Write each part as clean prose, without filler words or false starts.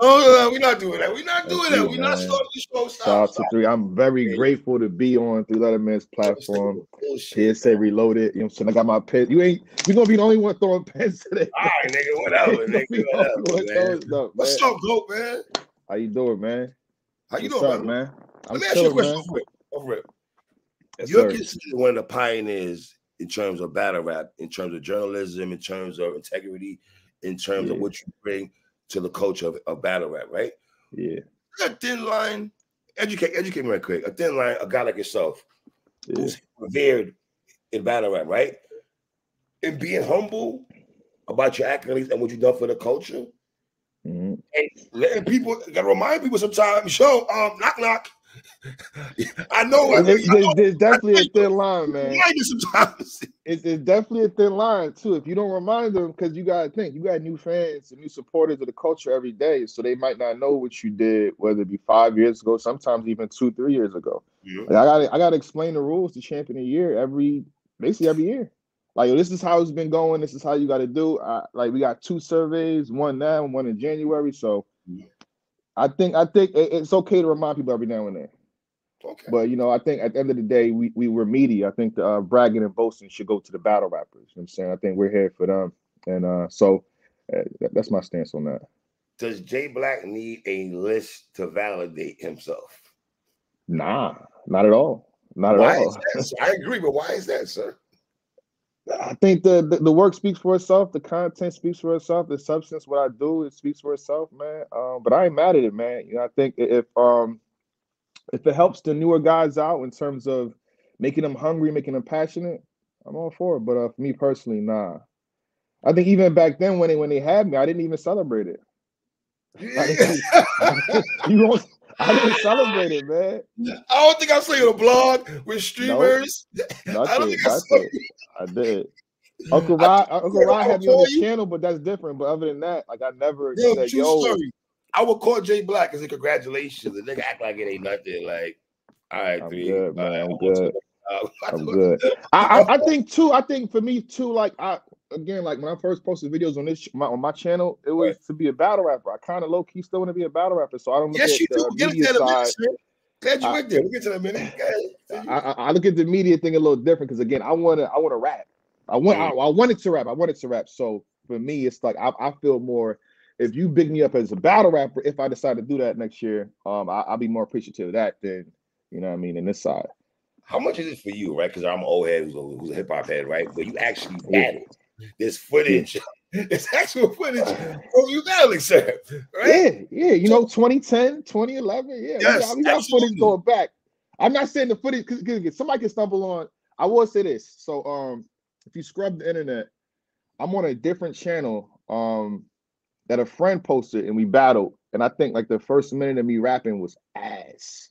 Oh, no, we're not doing that. We're not doing that. We're not starting the show. Shout out to Three. I'm very grateful to be on Three Letterman's platform. PSA Reloaded. You know what I'm saying? I got my pen. You're gonna be the only one throwing pens today. All right, nigga, whatever, man. What's up, GOAT, man? How you doing, man? How you doing, man? Let me ask you a question. Over it. Yes, You're considered one of the pioneers in terms of battle rap, in terms of journalism, in terms of integrity, in terms of what you bring to the culture of battle rap, right? Yeah. A thin line, educate me right quick. A thin line, a guy like yourself, who's revered in battle rap, right? And being humble about your accolades and what you've done for the culture. And letting people, gotta remind people sometimes, knock, knock. I know. There's definitely a thin line, man. Sometimes. It's definitely a thin line too. If you don't remind them, because you gotta think, you got new fans and new supporters of the culture every day, so they might not know what you did, whether it be 5 years ago, sometimes even 2-3 years ago. Like I gotta explain the rules to Champion of the Year basically every year. Like, this is how it's been going. This is how you got to do. Like, we got 2 surveys, one now and one in January. So I think it's okay to remind people every now and then. Okay. But, you know, I think at the end of the day, we were media. I think the bragging and boasting should go to the battle rappers. You know what I'm saying? I think we're here for them. And so that's my stance on that. Does J Blac need a list to validate himself? Nah, not at all. Not at all. I agree, but why is that, sir? I think the work speaks for itself. The content speaks for itself. The substance, what I do, it speaks for itself, man. But I ain't mad at it, man. You know, I think if it helps the newer guys out in terms of making them hungry, making them passionate, I'm all for it. But for me personally, nah. I think even back then when they had me, I didn't even celebrate it. I didn't celebrate it, man. I don't think I saw you on a blog with streamers. Nope. I did. Uncle Rod had me on the channel, but that's different. But other than that, like, I never said, story. I would call J Blac and say congratulations. The nigga act like it ain't nothing. Like, all right, I'm dude. Good, man. I'm good. I'm good. I think for me too, like, again, like when I first posted videos on my channel, it was to be a battle rapper. I kind of low key still want to be a battle rapper, so I don't look at the media side. Glad you went there. We'll get to that minute. I look at the media thing a little different because again, I want to rap. I wanted to rap. So for me, it's like I feel more. If you big me up as a battle rapper, if I decide to do that next year, I'll be more appreciative of that than, you know what I mean, in this side. How much is it for you, right? Because I'm an old head who's a hip hop head, right? But you actually battled. There's footage. There's actual footage of you battling, sir. Right? Yeah. You know, 2010, 2011. Yeah, yes, we got footage going back. I'm not saying the footage because somebody can stumble on. I will say this. So, if you scrub the internet, I'm on a different channel that a friend posted and we battled. And I think like the first minute of me rapping was ass.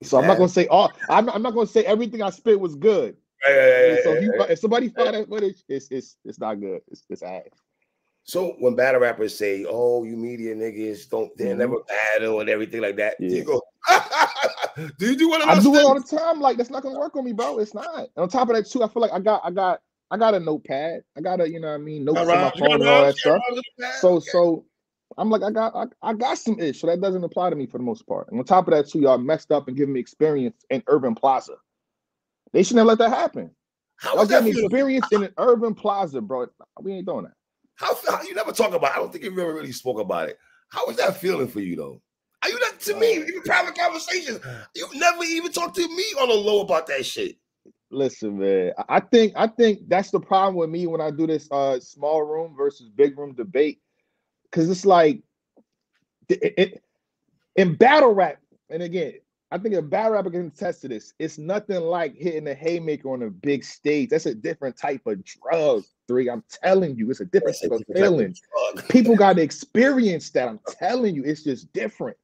So I'm not gonna say I'm not gonna say everything I spit was good. So if somebody find that footage, it's not good. It's ass. So when battle rappers say, "Oh, you media niggas they never battle and everything like that," you go, "Do you do one of those?" I do it all the time. Like, that's not gonna work on me, bro. It's not. And on top of that too, I feel like I got a notepad. I got a, you know what I mean, notes on my phone and all that stuff. So I'm like, I got some ish, so that doesn't apply to me for the most part. And on top of that too, y'all messed up and giving me experience in Urban Plaza. They shouldn't have let that happen. Y'all getting experience in an Urban Plaza, bro. We ain't doing that. How you never talk about? I don't think you ever really spoke about it. How was that feeling for you though? Are you not to me? Even private conversations. You never even talked to me on the low about that shit. Listen, man. I think that's the problem with me when I do this small room versus big room debate, because it's like in battle rap, and again, I think a battle rapper can attest to this. It's nothing like hitting a haymaker on a big stage. That's a different type of drug. I'm telling you, it's a different type of feeling. People got to experience that. I'm telling you, it's just different.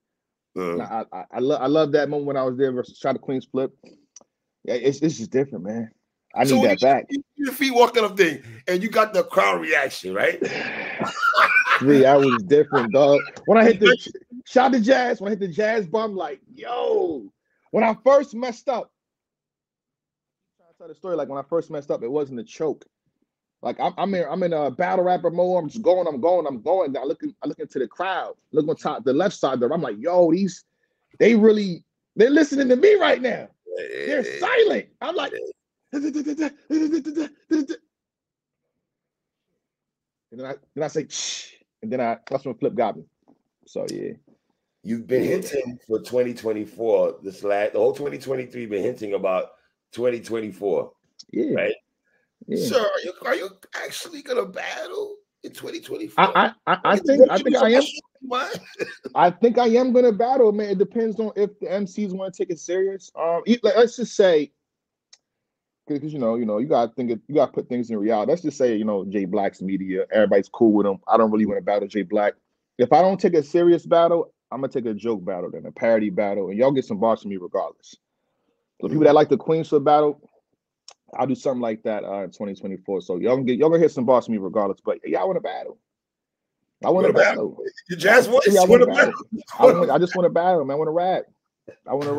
I love that moment when I was there versus Shot of Queen's Flip. Yeah, it's just different, man. I need that back. Your feet walking up there, and you got the crowd reaction, right? That was different, dog. When I hit the shot the jazz, when I hit the jazz bum, like, yo. When I first messed up, I'm trying to tell the story. Like, when I first messed up, it wasn't a choke. Like I'm in a battle rapper mode. I'm just going. I look into the crowd. Look on top, the left side there. I'm like, yo, they're listening to me right now. They're silent. I'm like, and then I say, shh, and then that's when Flip got me. So yeah. You've been hinting for 2024. The whole 2023 been hinting about 2024. Yeah. Right? Yeah. Sir, are you actually gonna battle in 2024? I think I am. I think I am gonna battle, man. It depends on if the MCs want to take it serious. Let's just say, because you gotta put things in reality. Let's just say, Jay Blac's media, everybody's cool with him. I don't really want to battle Jay Blac. If I don't take a serious battle, I'm gonna take a joke battle, then a parody battle, and y'all get some bars from me regardless. So people that like the Queens for battle, I'll do something like that in 2024. So y'all gonna hear some bars from me regardless. But y'all want to battle? I want to battle. Your jazz voice. I want to battle. I just want to battle, man. I want to rap. I want to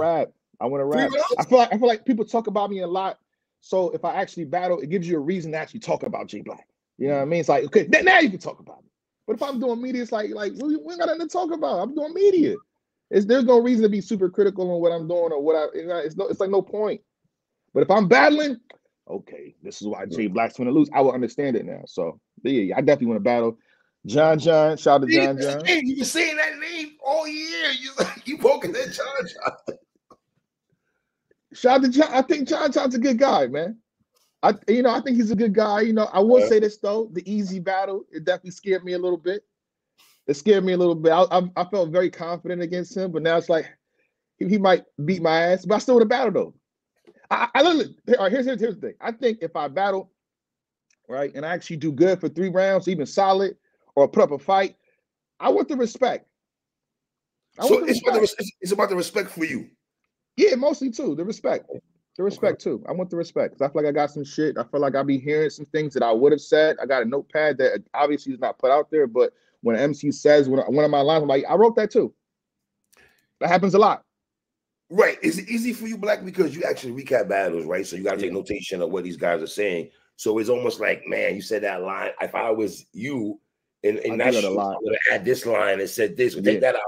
rap. I feel like people talk about me a lot. So if I actually battle, it gives you a reason to actually talk about Jay Blac. You know what I mean? It's like, okay, now you can talk about me. But if I'm doing media, it's like we ain't got nothing to talk about. I'm doing media. There's no reason to be super critical on what I'm doing or what it's like no point. But if I'm battling, okay, this is why Jay Blac's going to lose. I will understand it now. So yeah, I definitely want to battle. John, shout out to John. You've been saying that name all year. You poking that John. Shout out to John. I think John's a good guy, man. I think he's a good guy. I will say this though, the easy battle, it definitely scared me a little bit. It scared me a little bit. I felt very confident against him, but now it's like he might beat my ass, but I still would have battled though. I literally, all right, here's the thing. I think if I battle, right, and I actually do good for 3 rounds, even solid, or put up a fight, I want the respect. It's about the respect for you. Yeah, mostly too. The respect. The respect too. I want the respect because I feel like I got some shit. I feel like I'll be hearing some things that I would have said. I got a notepad that obviously is not put out there, but when an MC says one of my lines, I'm like, I wrote that too. That happens a lot. Right. Is it easy for you, Blac, because you actually recap battles, right? So you got to take notation of what these guys are saying. So it's almost like, man, you said that line. If I was you in that shoot, I would have had this line and said this. Take that out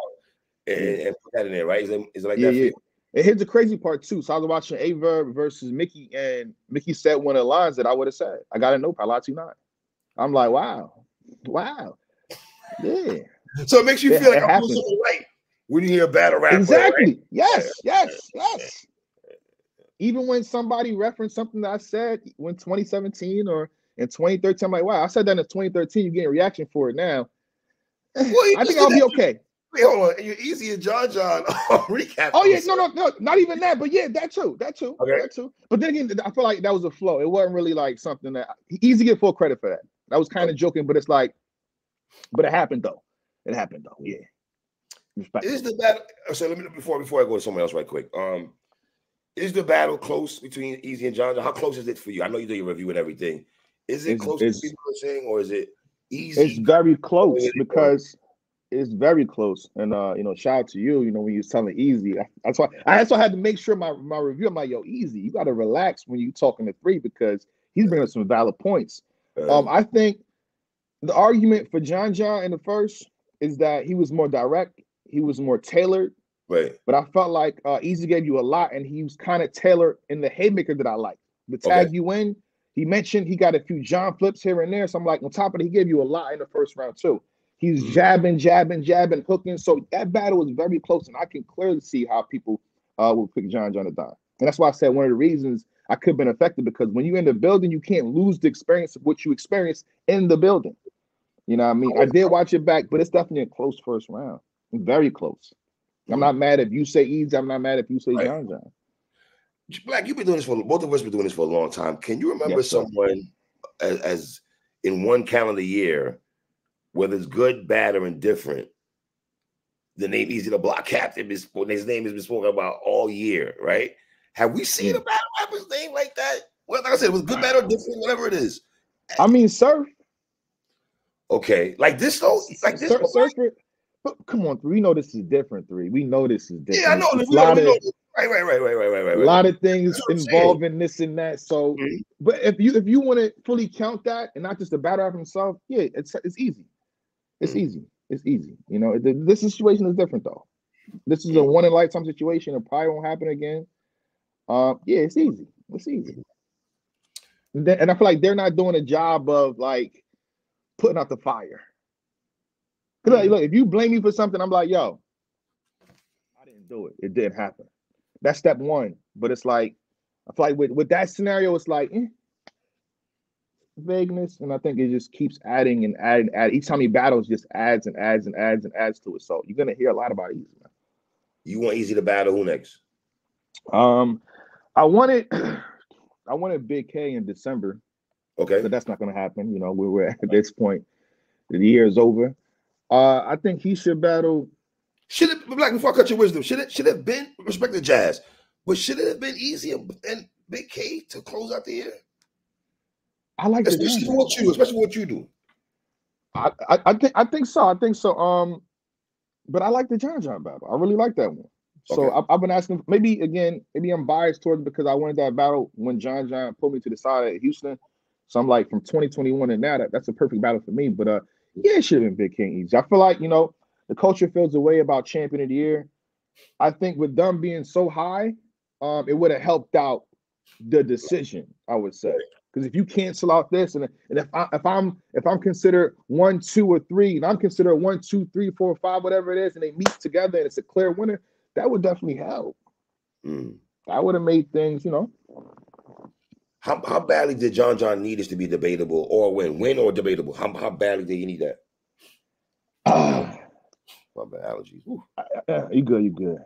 and put that in there, right? Is it like that for you? And here's the crazy part too. So I was watching Averb versus Mickey, and Mickey said one of the lines that I would have said. I got a notepad, lot 2-9. I'm like, wow. Yeah. So it makes you feel like I'm doing something right when you hear a battle rapper. Exactly. Right? Yes. Even when somebody referenced something that I said when 2017 or in 2013, I'm like, wow, I said that in 2013. You're getting a reaction for it now. Well, I think I'll be okay. Wait, hold on. You're easy and John recap. Oh yeah, no, not even that. But yeah, that too. Okay. That too. But then again, I feel like that was a flow. It wasn't really like something that easy to get full credit for that. I was kind of joking, but it's like, but it happened though. Yeah. Respect. Is the battle? So let me before I go to someone else right quick. Is the battle close between Easy and John? How close is it for you? I know you do your review and everything. Is it close to people are saying, or is it easy? It's very close because it's very close. And shout out to you. When you was telling Easy, that's why I had to make sure my review. I'm like, yo, Easy, you got to relax when you talking to 3 because he's bringing up some valid points. I think the argument for John in the first is that he was more direct, he was more tailored. Right. But I felt like Easy gave you a lot, and he was kind of tailored in the haymaker that I like. The tag you in, he mentioned he got a few John flips here and there. So I'm like, on top of it, he gave you a lot in the first round too. He's jabbing, hooking. So that battle was very close, and I can clearly see how people will pick John to die. And that's why I said one of the reasons I could have been affected, because when you're in the building, you can't lose the experience of what you experienced in the building. You know what I mean? I did watch it back, but it's definitely a close first round. Very close. I'm not mad if you say Easy. I'm not mad if you say John. Blac, you've been doing this both of us been doing this for a long time. Can you remember someone as in one calendar year, whether it's good, bad, or indifferent, the name Easy the Block Captain his name has been spoken about all year, right? Have we seen a battle rapper's name like that? Well, like I said, it was good, bad, or different, whatever it is. I mean, Surf. Okay, like this though, like this. Surfer. But come on, 3. We know this is different. 3. We know this is different. Yeah, I know. Right. A lot of things That's what I'm saying. involving this and that. So, but if you want to fully count that and not just the battle rapper himself, yeah, it's easy. It's easy. It's easy. You know, this situation is different though. This is a one in a lifetime situation. It probably won't happen again. Yeah, it's easy. It's easy. And I feel like they're not doing a job of like putting out the fire. Because like, look, if you blame me for something, I'm like, yo, I didn't do it. It didn't happen. That's step one. But it's like, I feel like with that scenario, it's like vagueness, and I think it just keeps adding and adding. Each time he battles, just adds and adds and adds and adds to it. So you're gonna hear a lot about Easy. Man. You want Easy to battle? Who next? I wanted Big K in December. Okay, but that's not gonna happen. You know, we're at this point. The year is over. I think he should battle. Should it, Blac, before I cut your wisdom, should it have been, respect the Jazz, but should it have been Easy and Big K to close out the year? I like especially for what you do. I think so. But I like the John battle. I really like that one. So okay. I've been asking. Maybe I'm biased towards it because I wanted that battle when John pulled me to the side at Houston. So I'm like, from 2021 and now, that's a perfect battle for me. But yeah, it should have been Big King Easy. I feel like, you know, the culture feels a way about Champion of the Year. I think with them being so high, it would have helped out the decision, I would say. Because if you cancel out this, and if I'm considered 1, 2, or 3, and I'm considered 1, 2, 3, 4, 5, whatever it is, and they meet together and it's a clear winner, that would definitely help. That would have made things, you know. How badly did John need this to be debatable or win or debatable? How badly did you need that? My bad, allergies. You good.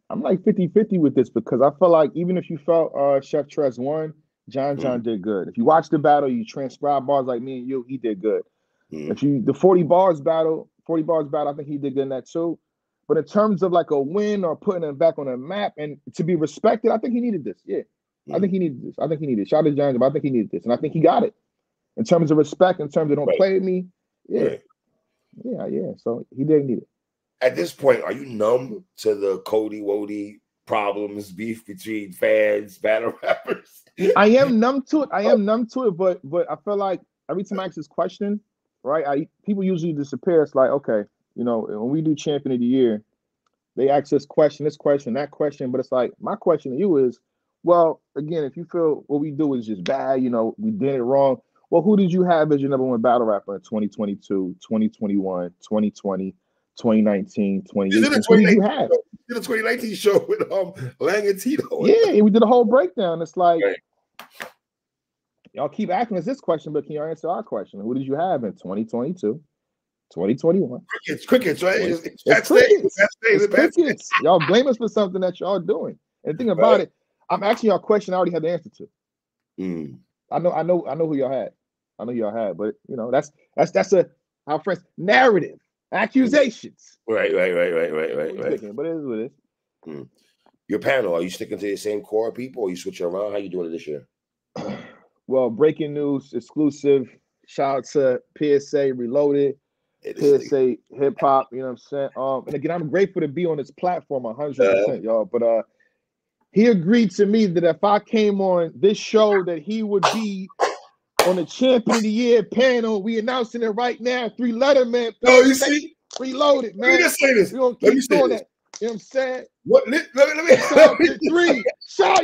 I'm like 50-50 with this because I feel like even if you felt Chef Trez won, John did good. If you watch the battle, you transcribe bars like me and you, he did good. If the 40 bars battle, I think he did good in that too. But in terms of like a win or putting him back on a map and to be respected, I think he needed this. Yeah. I think he needed this. Shout out to John, but I think he needed this. And I think he got it. In terms of respect, in terms of don't play with me. Yeah. Yeah. So he didn't need it. At this point, are you numb to the COTY Wody problems, beef between fans, battle rappers? I am numb to it. But I feel like every time I ask this question, right? People usually disappear. It's like, okay, you know, when we do Champion of the Year, they ask this question, that question. But it's like, my question to you is, well, again, if you feel what we do is just bad, you know, we did it wrong. Well, who did you have as your number one battle rapper in 2022, 2021, 2020, 2019, 2018? Who did you have? We did a 2019 show with Lang and Tito. Yeah, we did a whole breakdown. It's like, y'all keep asking us this question, but can you answer our question? Who did you have in 2022? 2021. Crickets, right? It's crickets. It's crickets. Y'all blame us for something that y'all doing. And the thing about it, I'm asking y'all a question I already have the answer to. I know who y'all had. I know y'all had, but you know, that's our friends narrative, accusations. Right. But it is what it is. Your panel, are you sticking to the same core people or you switching around? How you doing it this year? Well, breaking news, exclusive. Shout out to PSA Reloaded. PSA Hip Hop, you know what I'm saying? And again, I'm grateful to be on this platform 100%, y'all. But he agreed to me that if I came on this show, that he would be on the Champion of the Year panel. We announcing it right now. 3-letter man. Oh, you see? Reloaded, man. Let me just say this. We gonna keep doing that. You know what I'm saying? What? Let me shout out to 3. Shout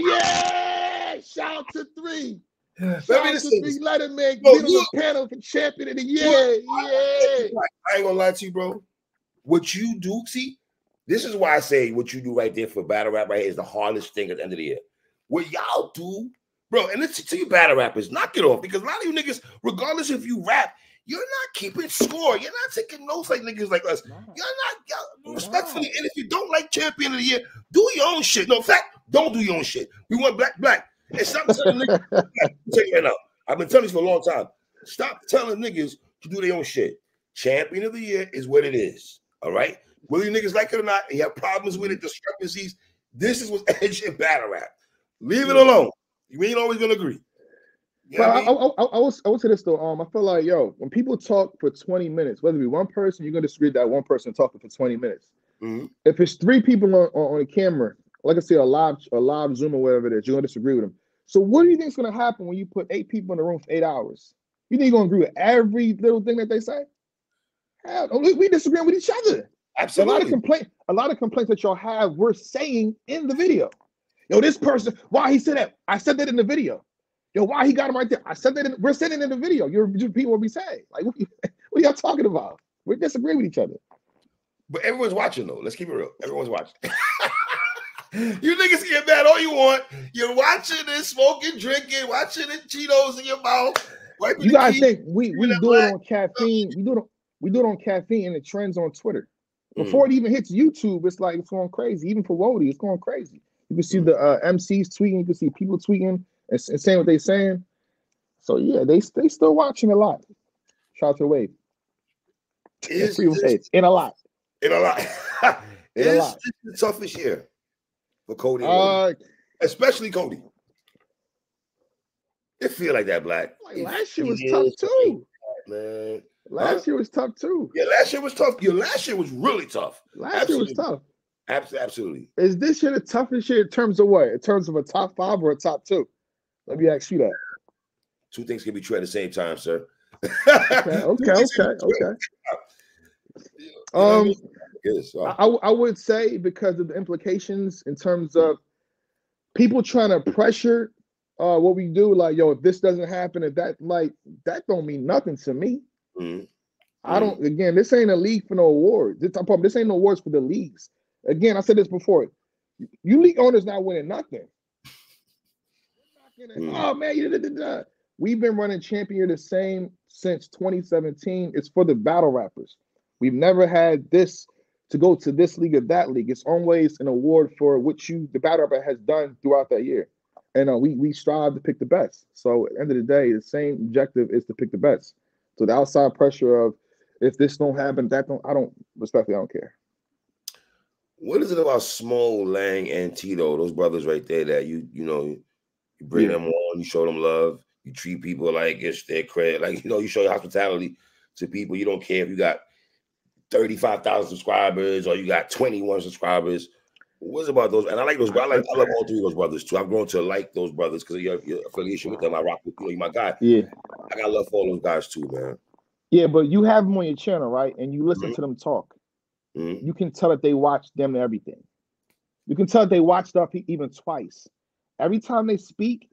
out to 3. Shout out to 3-letter man. Being on the panel for Champion of the Year. I ain't gonna lie to you, bro. What you do, see, this is why I say what you do right there for battle rap right here is the hardest thing at the end of the year. What y'all do, bro, and listen to you battle rappers, knock it off, because a lot of you niggas, regardless if you rap, you're not keeping score. You're not taking notes like niggas like us. Y'all respectfully, and if you don't like Champion of the Year, do your own shit. No, in fact, don't do your own shit. We want Blac. And stop telling niggas. Tell you right now, I've been telling you for a long time. Stop telling niggas to do their own shit. Champion of the Year is what it is. All right? Whether you niggas like it or not, you have problems with it, discrepancies. This is what's edge in battle rap. Leave it alone. You ain't always gonna agree. You know I would say this though. I feel like, yo, when people talk for 20 minutes, whether it be one person, you're gonna disagree that one person talking for 20 minutes. If it's 3 people on the camera, like I say, a live Zoom or whatever it is, you're gonna disagree with them. So what do you think is gonna happen when you put 8 people in the room for 8 hours? You think you're gonna agree with every little thing that they say? Hell, we disagree with each other. Absolutely. A lot of complaints that y'all have, we're saying in the video. Yo, this person, why he said that? I said that in the video. Yo, why he got him right there? I said that. We're saying it in the video. Your people will be saying, like, what are y'all talking about? We disagree with each other. But everyone's watching, though. Let's keep it real. Everyone's watching. You niggas get mad all you want. You're watching it, smoking, drinking, watching it, Cheetos in your mouth. You guys think we do it on caffeine. We do it on caffeine and it trends on Twitter. Before it even hits YouTube, it's like it's going crazy. Even for Wody, it's going crazy. You can see the MCs tweeting. You can see people tweeting and saying what they're saying. So yeah, they still watching a lot. Shout out to Wade. In a lot. Is this the toughest year for COTY and Wody? Especially COTY. It feel like that, Blac. Like last year was tough too, man. Last year was tough too. Yeah, last year was tough. Yeah, last year was really tough. Last year was tough. Absolutely. Is this year the toughest year in terms of what? In terms of a top 5 or a top 2? Let me ask you that. 2 things can be true at the same time, sir. Okay. I would say because of the implications in terms of people trying to pressure what we do, like, yo, if this doesn't happen, if that, like, that don't mean nothing to me. I don't, again, this ain't a league for no awards. This ain't no awards for the leagues. Again, I said this before. You league owners not winning nothing. Oh man, we've been running champion the same since 2017. It's for the battle rappers. We've never had this to go to this league or that league. It's always an award for what the battle rapper has done throughout that year. And we strive to pick the best. So at the end of the day, the same objective is to pick the best. So the outside pressure of if this don't happen, I don't care. What is it about Small, Lang, and Tito, those brothers right there, that you bring them on, you show them love, you treat people like it's their credit, like, you show your hospitality to people. You don't care if you got 35,000 subscribers or you got 21 subscribers. What's about those? And I like those. I love all 3 of those brothers too. I've grown to like those brothers because of your affiliation with them. I rock with you. You're my guy. Yeah, I got love for all those guys too, man. Yeah, but you have them on your channel, right? And you listen to them talk. You can tell that they watch them and everything. You can tell that they watch stuff even twice. Every time they speak,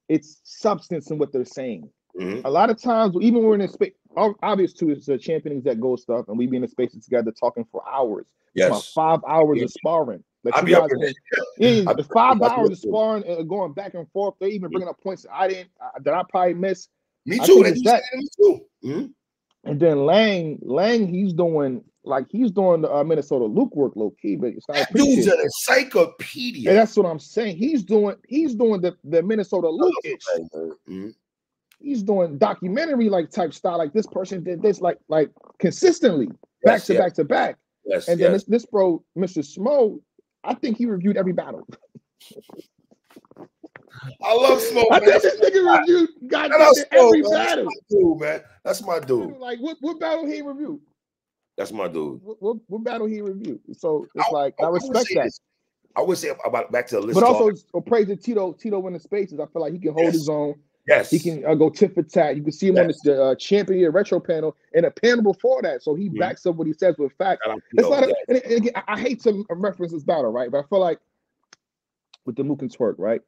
it's substance in what they're saying. A lot of times, even when we're in a space, obvious too, is the championings that go stuff, and we be in the spaces together talking for hours. Yes. About 5 hours of sparring. The 5 hours of sparring and going back and forth. They even bringing up points that I probably missed. Me too. Me too. And then Lang, he's doing the Minnesota Luke work low key, but it's not that dude's an encyclopedia. And that's what I'm saying. He's doing the Minnesota Luke. He's doing documentary like type style, like this person did this like consistently back to back. Yes, and then this bro, Mr. Smo, I think he reviewed every battle. I love Smo. I think this nigga reviewed every battle. Man. That's my dude. Like what battle he reviewed? That's my dude. What battle he reviewed? So it's I respect that. I would say about back to the list. But also praise to Tito. Tito in the spaces. I feel like he can hold his own. Yes, he can go tit for tat. You can see him on the champion retro panel and a panel before that. So he backs up what he says with facts. And again, I hate to reference this battle, right? But I feel like with the Mook and Twerk, right?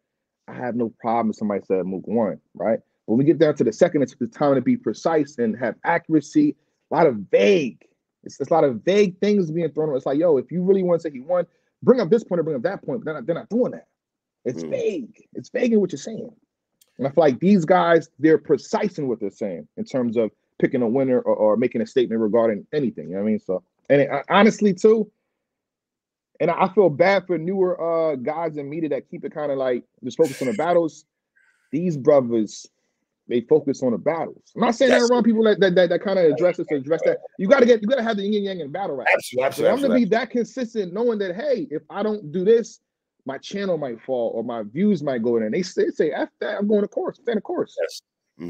I have no problem if somebody said Mook won, right? When we get down to the second, it's time to be precise and have accuracy. A lot of vague. It's a lot of vague things being thrown. It's like, yo, if you really want to say he won, bring up this point or bring up that point. But they're not doing that. It's vague. It's vague in what you're saying. And I feel like these guys, they're precise in what they're saying in terms of picking a winner or making a statement regarding anything. You know what I mean? So, and honestly, too, and I feel bad for newer guys in media that keep it kind of like just focus on the battles. These brothers, they focus on the battles. I'm not saying that around people that kind of address that. You gotta have the yin and yang in battle rap. Absolutely. I'm gonna be that consistent, knowing that hey, if I don't do this, my channel might fall or my views might go in. And they say F that, I'm going to course. Stay in the course. Yes.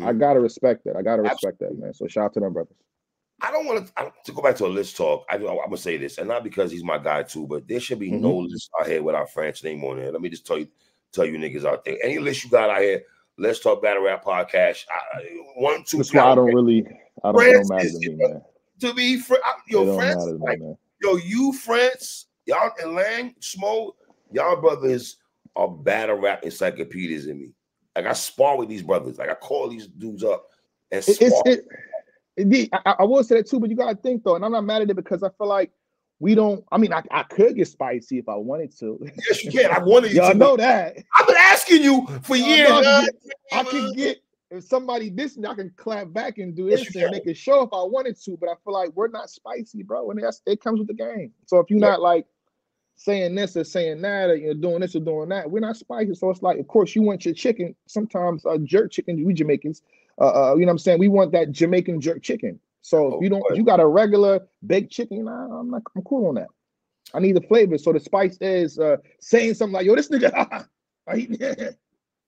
I gotta respect that. I gotta respect that, man. So shout out to them brothers. I don't want to go back to a list talk. I'm gonna say this, and not because he's my guy too, but there should be no list out here without French name on there. Let me just tell you niggas out there. Any list you got out here, Let's Talk Battle Rap Podcast. 1, 2. That's why I don't matter to me, man. To be France, like, yo, you France, y'all and Lang, Smo, y'all brothers are battle rap encyclopedias in me. Like I spar with these brothers. Like I call these dudes up and spar. I will say that too, but you gotta think though, and I'm not mad at it because I feel like we don't. I mean, I could get spicy if I wanted to. Yes, you can. I wanted you. Y'all know that. I've been asking you for years. I can get if somebody this, I can clap back and do this and make a show if I wanted to. But I feel like we're not spicy, bro, and it comes with the game. So if you're not like saying this or saying that, or you're doing this or doing that, we're not spicy. So it's like, of course, you want your chicken. Sometimes jerk chicken. We Jamaicans. You know what I'm saying? We want that Jamaican jerk chicken. So if you got a regular baked chicken, I'm cool on that. I need the flavor. So the spice is saying something like, yo, this nigga,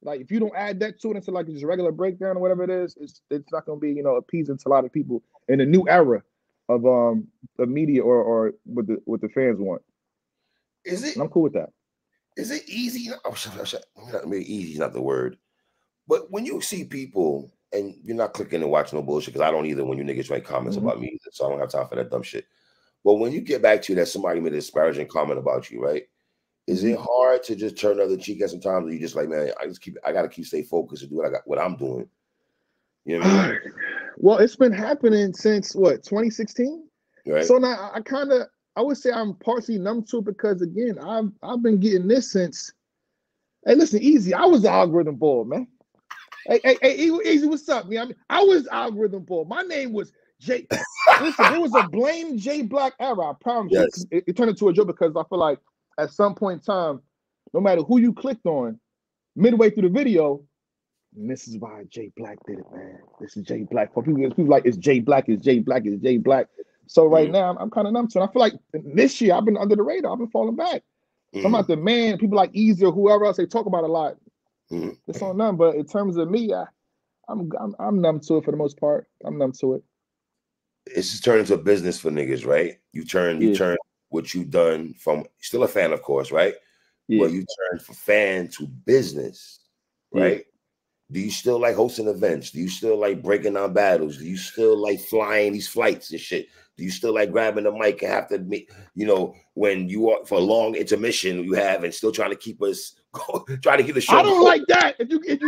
like if you don't add that to it into like just a regular breakdown or whatever it is, it's not gonna be, appeasing to a lot of people in the new era of the media or what the fans want. Is it? And I'm cool with that. Is it easy? Maybe easy is not the word. But when you see people and you're not clicking and watching no bullshit, because I don't either when you niggas write comments about me either, so I don't have time for that dumb shit. But when you get back to that somebody made a disparaging comment about you, right? Is it hard to just turn the other cheek at some times? Or you just like, man, I gotta stay focused and do what I'm doing. You know what I mean? Well, it's been happening since what, 2016? Right. So now I would say I'm partially numb to it because again, I've been getting this since. Hey, listen, Easy. I was the algorithm boy, man. Hey, Easy, what's up, man? I was algorithm boy. My name was Jay. Listen, it was a blame Jay Blac era. I promise you. It turned into a joke because I feel like at some point in time, no matter who you clicked on, midway through the video, and this is why Jay Blac did it, man. This is Jay Blac. For people like it's Jay Blac, it's Jay Blac, it's Jay Blac. So right now, I'm kind of numb to it. I feel like this year I've been under the radar. I've been falling back. So I'm not the man. People like Easy or whoever else they talk about a lot. It's on them. But in terms of me, I'm numb to it for the most part. I'm numb to it. It's just turned into a business for niggas, right? You turn what you've done from still a fan, of course, right? Yeah. But you turn from fan to business, right? Yeah. Do you still like hosting events? Do you still like breaking down battles? Do you still like flying these flights and shit? Do you still like grabbing the mic and have to admit, when you are for a long intermission you have and still trying to keep us trying to keep the show? I don't like that. If you did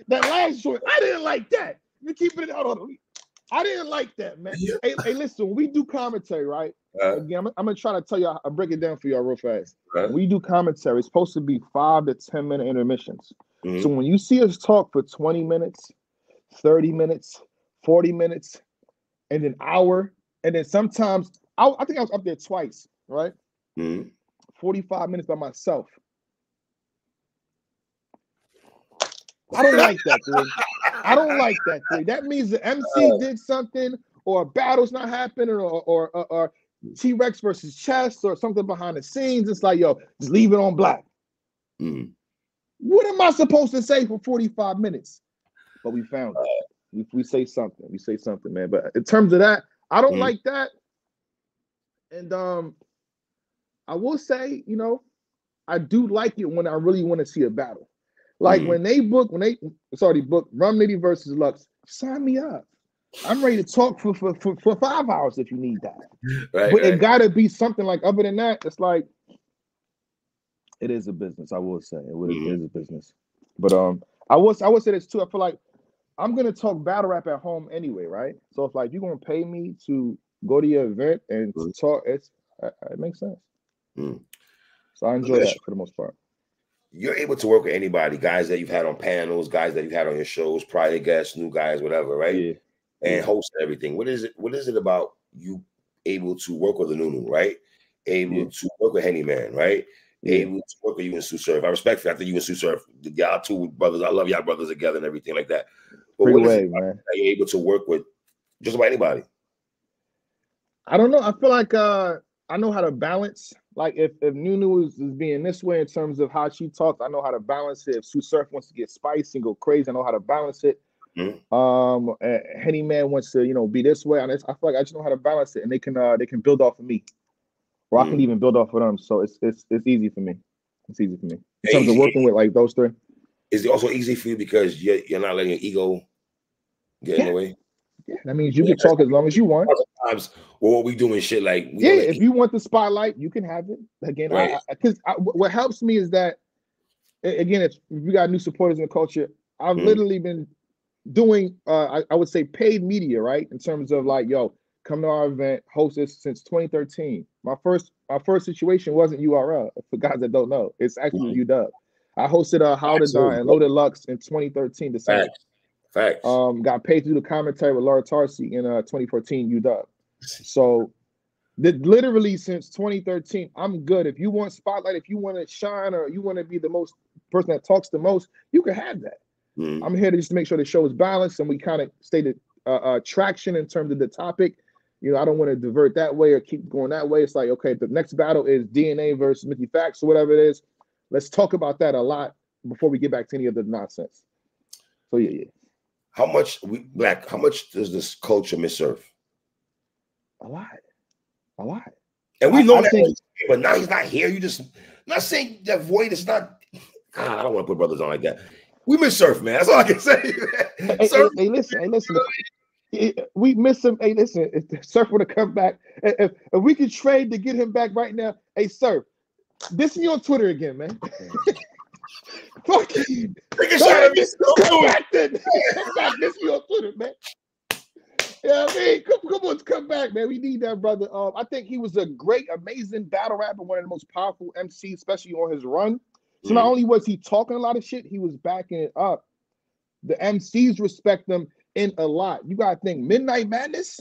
that last short, I didn't like that. You keep it out. I didn't like that, man. Yeah. Hey, listen, when we do commentary, right? Again, I'm gonna try to tell you. I'll break it down for y'all real fast. When we do commentary, it's supposed to be 5 to 10 minute intermissions. So when you see us talk for 20 minutes, 30 minutes, 40 minutes, and an hour, and then sometimes I think I was up there twice, right? 45 minutes by myself. I don't like that, dude. I don't like that, dude. That means the MC did something, or a battle's not happening, or T-Rex versus Chess, or something behind the scenes. It's like, yo, just leave it on Blac. What am I supposed to say for 45 minutes? But we found it. We say something. We say something, man. But in terms of that, I don't like that. And I will say, I do like it when I really want to see a battle. Like when it's already booked Rum Nitty versus Lux, sign me up. I'm ready to talk for 5 hours if you need that. But it gotta be something like other than that. It's like it is a business. I will say it is a business. But I would say this too. I feel like I'm gonna talk battle rap at home anyway, right? So if like you're gonna pay me to go to your event and to talk, it makes sense. So I enjoy that for the most part. You're able to work with anybody, guys that you've had on panels, guys that you've had on your shows, prior guests, new guys, whatever, right? Yeah. And host everything. What is it about you able to work with a Nunu, right? Able to work with Henny Man, right? Able to work with you and Sue Surf. I respect you. I think you and Sue Surf, y'all two brothers. I love y'all brothers together and everything like that. But what is it man? That you're able to work with just about anybody? I don't know. I feel like I know how to balance. Like if Nunu is being this way in terms of how she talks, I know how to balance it. If Sue Surf wants to get spicy and go crazy, I know how to balance it. Henny Man wants to, you know, be this way, and I feel like I just know how to balance it, and they can build off of me, or I can even build off of them. So it's easy for me. It's easy for me in terms of working with like those three. Is it also easy for you because you're not letting your ego get in the way? Yeah, that means you can talk as long as you want. Sometimes, well, what we doing shit like if you want the spotlight, you can have it. Again, right. What helps me is that, again, if you got new supporters in the culture, I've literally been doing I would say paid media, right? In terms of like, yo, come to our event, host this since 2013. My first situation wasn't URL, for guys that don't know. It's actually UW. I hosted Howdadon and Loaded Lux in 2013, December. Facts. Got paid to do the commentary with Laura Tarsi in 2014 UW. So literally since 2013, I'm good. If you want spotlight, if you want to shine, or you want to be the most person that talks the most, you can have that. I'm here to just make sure the show is balanced and we kind of stay the traction in terms of the topic. You know, I don't want to divert that way or keep going that way. It's like, okay, the next battle is DNA versus Mickey Facts or whatever it is. Let's talk about that a lot before we get back to any of the nonsense. So yeah. How much Blac? How much does this culture miss Surf? A lot. And we know that, but now he's not here. You just not saying that void is not. God, I don't want to put brothers on like that. We miss Surf, man. That's all I can say. Hey, listen. We miss him. Hey, listen. If Surf would have come back, if we could trade to get him back right now, hey, Surf, this is on Twitter again, man. Fuck you. Come back, then. Come back. This is on Twitter, man. Yeah, I mean, come on, come back, man. We need that brother. I think he was a great, amazing battle rapper, one of the most powerful MCs, especially on his run. So not only was he talking a lot of shit, he was backing it up. The MCs respect them in a lot. You gotta think Midnight Madness,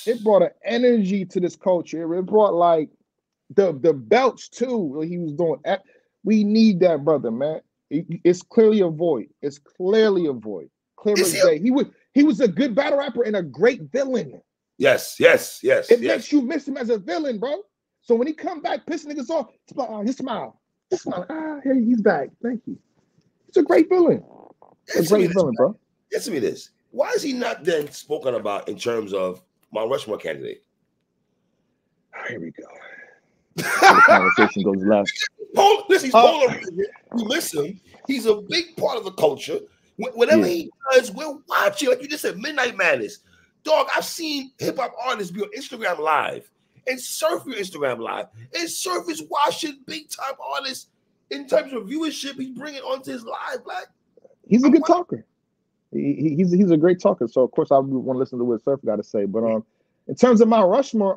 it brought an energy to this culture. It brought like the belch too. He was doing. We need that brother, man. It's clearly a void. It's clearly a void. Clear as day. He was a good battle rapper and a great villain. Yes. It makes you miss him as a villain, bro. So when he come back, pissing niggas off, it's like, he smile. Hey, he's back. Thank you. He's a great villain. A great villain, bro. Answer me this. Why is he not then spoken about in terms of Mount Rushmore candidate? Here we go. The conversation goes left. Listen, he's polarized. We miss him. He's a big part of the culture. Whatever he does, we're watching. Like you just said, Midnight Madness. Dog, I've seen hip-hop artists be on Instagram Live and Surf your Instagram Live. And Surf is watching big-time artists in terms of viewership. He's bringing onto his live, Blac. He's a good talker. He's a great talker. So, of course, I want to listen to what Surf got to say. But in terms of Mount Rushmore,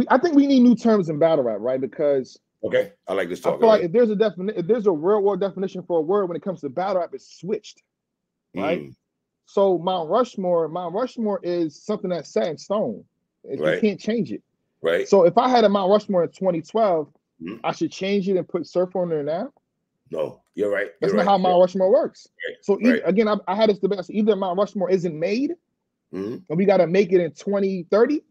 I think we need new terms in battle rap, right? Because okay, I like this talk. I feel like if there's a real world definition for a word when it comes to battle rap, it's switched, right? So Mount Rushmore is something that's set in stone. You can't change it, right? So if I had a Mount Rushmore in 2012, I should change it and put Surf on there now. No, you're right. That's not how Mount Rushmore works. So again, I had this debate. So either Mount Rushmore isn't made, and we got to make it in 2030.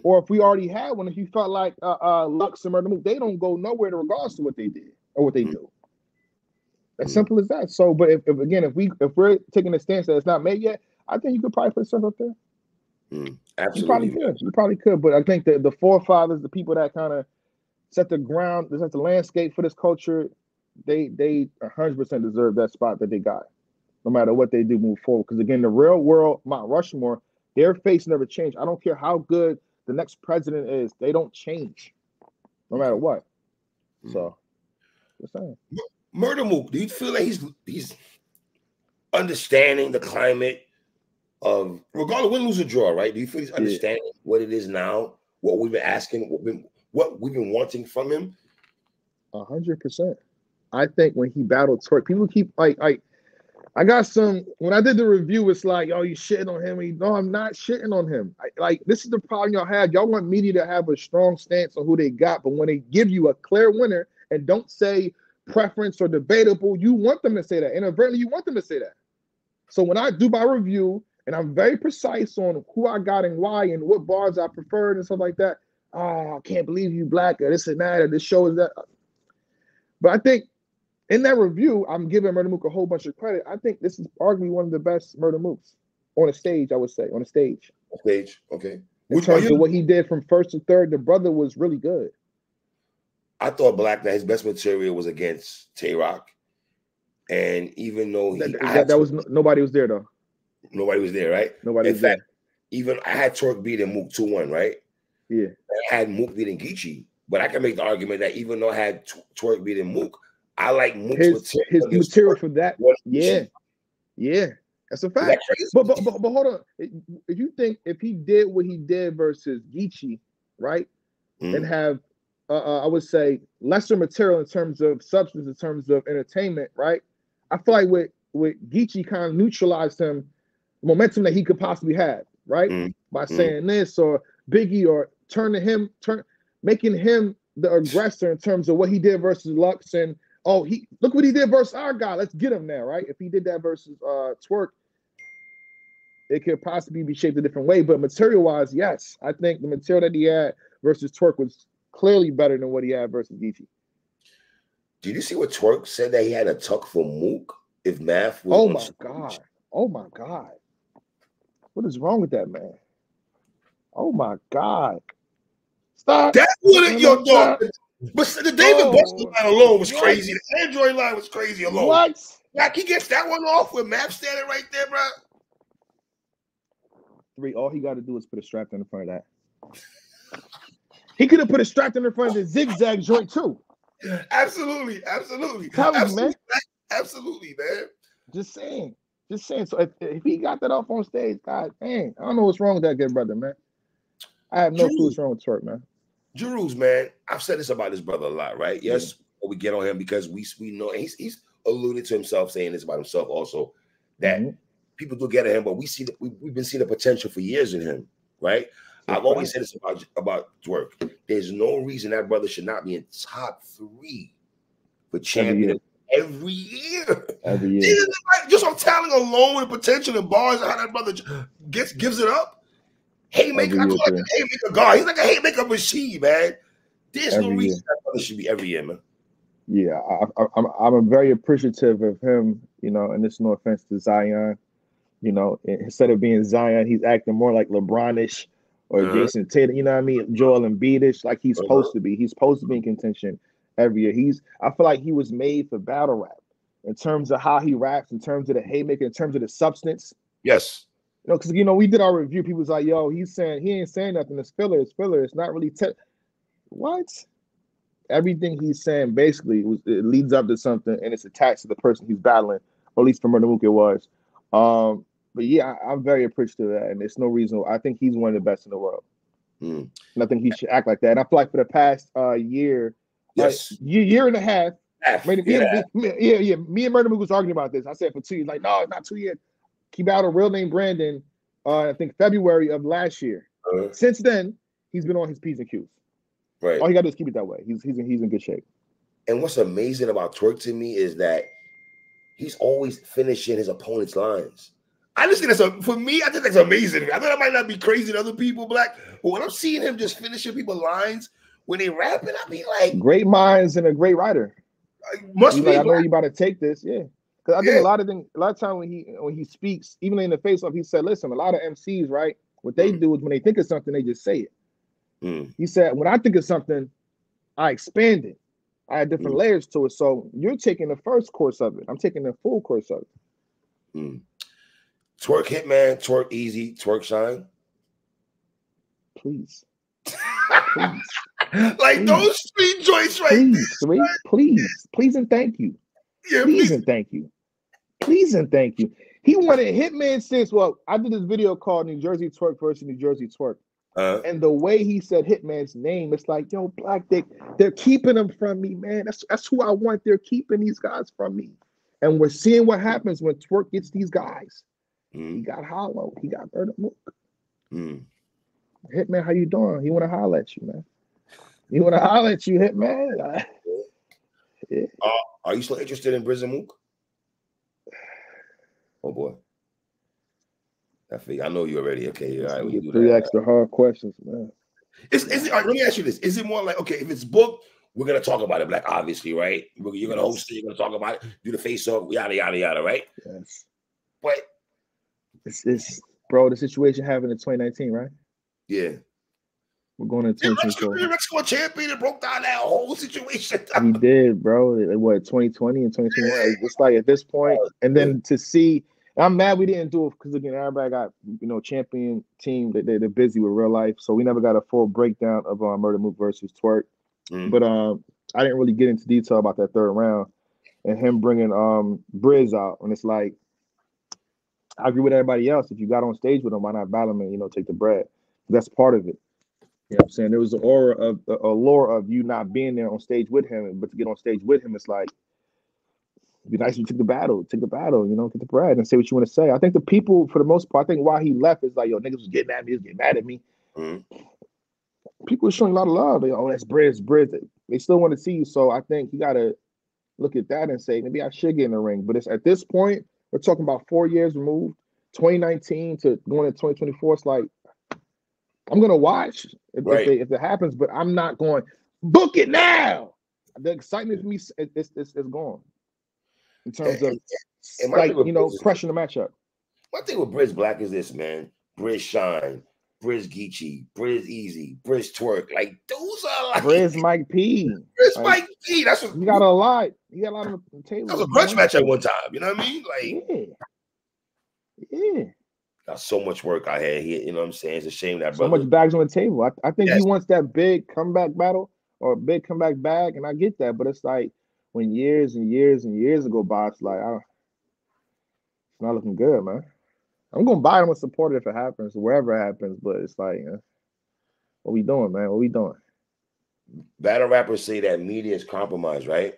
Or if we already had one, if you felt like Lux and Murder Mook, they don't go nowhere in regards to what they did or what they do. As simple as that. So, but if we're taking a stance that it's not made yet, I think you could probably put stuff up there. Absolutely, you probably could. But I think that the forefathers, the people that kind of set the ground, set the landscape for this culture, they 100% deserve that spot that they got, no matter what they do move forward. Because again, the real world Mount Rushmore, their face never changed. I don't care how good the next president is; they don't change, no matter what. So, just saying. Murder Mook, do you feel like he's understanding the climate of regardless win, lose, or draw? Right? Do you feel he's understanding what it is now? What we've been asking, what we've been wanting from him? 100%. I think when he battled Twerk, people keep like. I got some, when I did the review, it's like, oh, you shitting on him. No, I'm not shitting on him. This is the problem y'all have. Y'all want media to have a strong stance on who they got, but when they give you a clear winner and don't say preference or debatable, you want them to say that. Inadvertently, you want them to say that. So when I do my review, and I'm very precise on who I got and why and what bars I preferred and stuff like that, oh, I can't believe you Black or this and that or this show is that. But I think in that review, I'm giving Murder Mook a whole bunch of credit. I think this is arguably one of the best Murder Mooks on a stage, I would say, on a stage. Stage, okay. In terms of what he did from first to third, the brother was really good. I thought Blac, that his best material was against Tay-Rock. And even though nobody was there though. Nobody was there, right? Nobody was there. Even I had Twerk beating Mook 2-1, right? Yeah. I had Mook beating Geechee. But I can make the argument that even though I had Twerk beating Mook, I like Mook's material for that. Yeah. Yeah. That's a fact. But hold on. If you think if he did what he did versus Geechee, right? And have I would say lesser material in terms of substance, in terms of entertainment, right? I feel like with Geechee kind of neutralized him, the momentum that he could possibly have, right? By saying this or Biggie or making him the aggressor in terms of what he did versus Lux and look what he did versus our guy. Let's get him now, right? If he did that versus Twerk, it could possibly be shaped a different way. But material-wise, yes, I think the material that he had versus Twerk was clearly better than what he had versus Geechee. Did you see what Twerk said that he had a tuck for Mook if Math was? Oh my God! Oh my God! What is wrong with that man? Oh my God! Stop! That wouldn't your dog. But the David Buster line alone was crazy. The Android line was crazy alone. What? Like he gets that one off with Math standing right there, bro. 3. All he got to do is put a strap in the front of that. He could have put a strap in front of the zigzag joint too. Absolutely. Man. Absolutely, man. Just saying. So if he got that off on stage, God dang, I don't know what's wrong with that good brother, man. I have no clue what's wrong with Twerk, man. Jeruz, man, I've said this about his brother a lot, right? Yes, we get on him because we know he's alluded to himself saying this about himself also, that people do get at him, but we've been seeing the potential for years in him, right? I've always said this about Twerk. There's no reason that brother should not be in top 3 for champion every year. Just on talent alone with potential and bars, how that brother gives it up. Haymaker, I call it a haymaker guard. He's like a haymaker machine, man. There's no reason that brother should be every year, man. Yeah, I'm very appreciative of him, you know, and this is no offense to Zion. You know, instead of being Zion, he's acting more like LeBron-ish or Jason Tatum, you know what I mean? Joel Embiid-ish, like he's supposed to be. He's supposed to be in contention every year. I feel like he was made for battle rap in terms of how he raps, in terms of the haymaker, in terms of the substance. Yes. You know, because, you know, we did our review. People was like, yo, he ain't saying nothing. It's filler. It's not really what? Everything he's saying basically it leads up to something and it's attached to the person he's battling, or at least for Murder Mook it was. But yeah, I'm very appreciative of that, and there's no reason. I think he's one of the best in the world. And I think he should act like that. And I feel like for the past year, year and a half, me and Murder Mook was arguing about this. I said for 2 years, like, no, it's not 2 years. Keep out a real name Brandon, I think February of last year. Since then, he's been on his P's and Q's. Right. All you gotta do is keep it that way. He's in good shape. And what's amazing about Twerk to me is that he's always finishing his opponent's lines. I just think for me, I think that's amazing. I know that might not be crazy to other people, Black, but when I'm seeing him just finishing people's lines when they rapping, I be like, great minds and a great writer. Must be. Like, I know you about to take this, because I think a lot of time when he speaks, even in the face off, he said, listen, a lot of MCs, right? What they do is when they think of something, they just say it. He said, when I think of something, I expand it. I had different layers to it. So you're taking the first course of it. I'm taking the full course of it. Twerk Hitman, Twerk Easy, Twerk Shine. Please. Like those 3 joints right there. Please and thank you. Yeah, please and thank you. Please and thank you. He wanted Hitman since, I did this video called New Jersey Twerk versus New Jersey Twerk. And the way he said Hitman's name, it's like, yo, Black, they're keeping him from me, man. That's who I want. They're keeping these guys from me. And we're seeing what happens when Twerk gets these guys. He got hollow. He got Murder Mook. Hitman, how you doing? He want to holler at you, man. He want to holler at you, Hitman. Are you still interested in Brizz and Mook? Oh boy. I know you already. Okay, all right. We do 3 extra hard questions, man. Let me ask you this: is it more like, okay, if it's booked, We're gonna talk about it, Black. Obviously, right? You're gonna host it. You're gonna talk about it. Do the face-off. Yada yada yada. Right? Yes. But it's bro. The situation happened in 2019, right? Yeah. We're going into 2024. Mexico champion and broke down that whole situation. He did, bro. What 2020 and 2021? It's like at this point, and then to see. I'm mad we didn't do it because again, everybody got champion team. They're busy with real life, so we never got a full breakdown of Murder Mook versus Twerk. But I didn't really get into detail about that third round and him bringing Briz out, and it's like I agree with everybody else. If you got on stage with him, why not battle him? Take the bread. That's part of it. You know what I'm saying? There was an allure of you not being there on stage with him, but to get on stage with him, it's like it'd be nice if you took the battle, get the bread and say what you want to say. I think the people, for the most part, I think why he left is like, yo, niggas was getting mad at me. People are showing a lot of love. That's Briz. They still want to see you. So I think you got to look at that and say, maybe I should get in the ring. But it's at this point, we're talking about 4 years removed, 2019 to going to 2024. It's like, I'm going to watch if it happens, but I'm not going, book it now. The excitement for me is gone. In terms of, crushing the matchup. My thing with Briz Black is this, man. Briz Shine, Briz Geechee, Briz Easy, Briz Twerk. Like, those are like... Briz Mike P. Mike P. That's what... You got a lot. You got a lot on the table. That was a grudge match at one time. You know what I mean? Like... Yeah. Got so much work I had here. You know what I'm saying? It's a shame that so much bags on the table. I think he wants that big comeback battle or a big comeback bag, and I get that. But it's like when years and years and years go by, it's like it's not looking good, man. I'm gonna buy him and support it if it happens, wherever it happens. But it's like, what we doing, man? What we doing? Battle rappers say that media is compromised, right?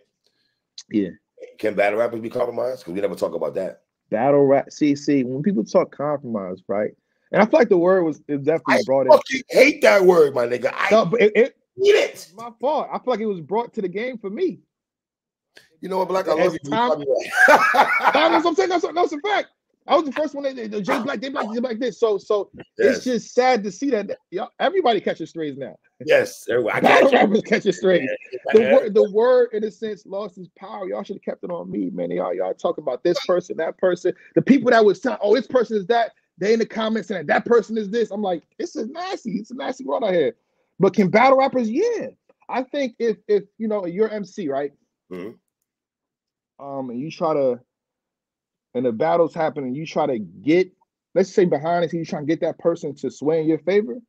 Yeah. Can battle rappers be compromised? Because we never talk about that. Battle rap. See, when people talk compromise, right? And I feel like the word is definitely brought in. I fucking hate that word, my nigga. It's my fault. I feel like it was brought to the game for me. You know what, Black? I love you. That's a fact. I was the first one. They Black, they like this. So it's just sad to see that everybody catches strays now. Yes, everybody. Battle rappers catch strays. The word, in a sense, lost its power. Y'all should have kept it on me, man. Y'all talk about this person, that person. The people that was telling, this person is that. They in the comments saying that person is this. I'm like, it's a nasty world out here. But can battle rappers? Yeah, I think if you're MC, right? And you try to. And the battles happen, and you try to get, let's say behind the scenes, you try to get that person to sway in your favor.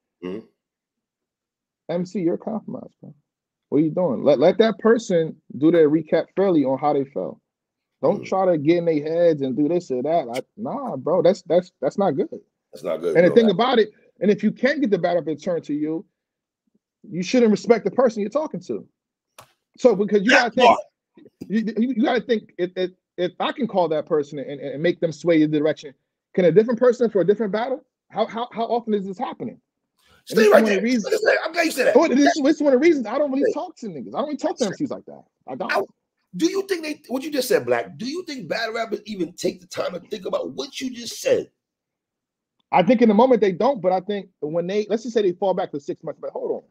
MC, you're compromised, bro. What are you doing? Let that person do their recap fairly on how they felt. Don't try to get in their heads and do this or that. Nah, bro, that's not good. That's not good. And the thing about it, and if you can't get the battle up and turn to you, you shouldn't respect the person you're talking to. So because you gotta think, you gotta think if I can call that person and make them sway in the direction, can a different person for a different battle? How often is this happening? Stay right there. I'm glad you said that. This is one of the reasons I don't really talk to niggas. I don't really talk to MCs like that. I don't. Do you think what you just said, Black? Do you think battle rappers even take the time to think about what you just said? I think in the moment they don't, but I think when let's just say they fall back for 6 months, but hold on.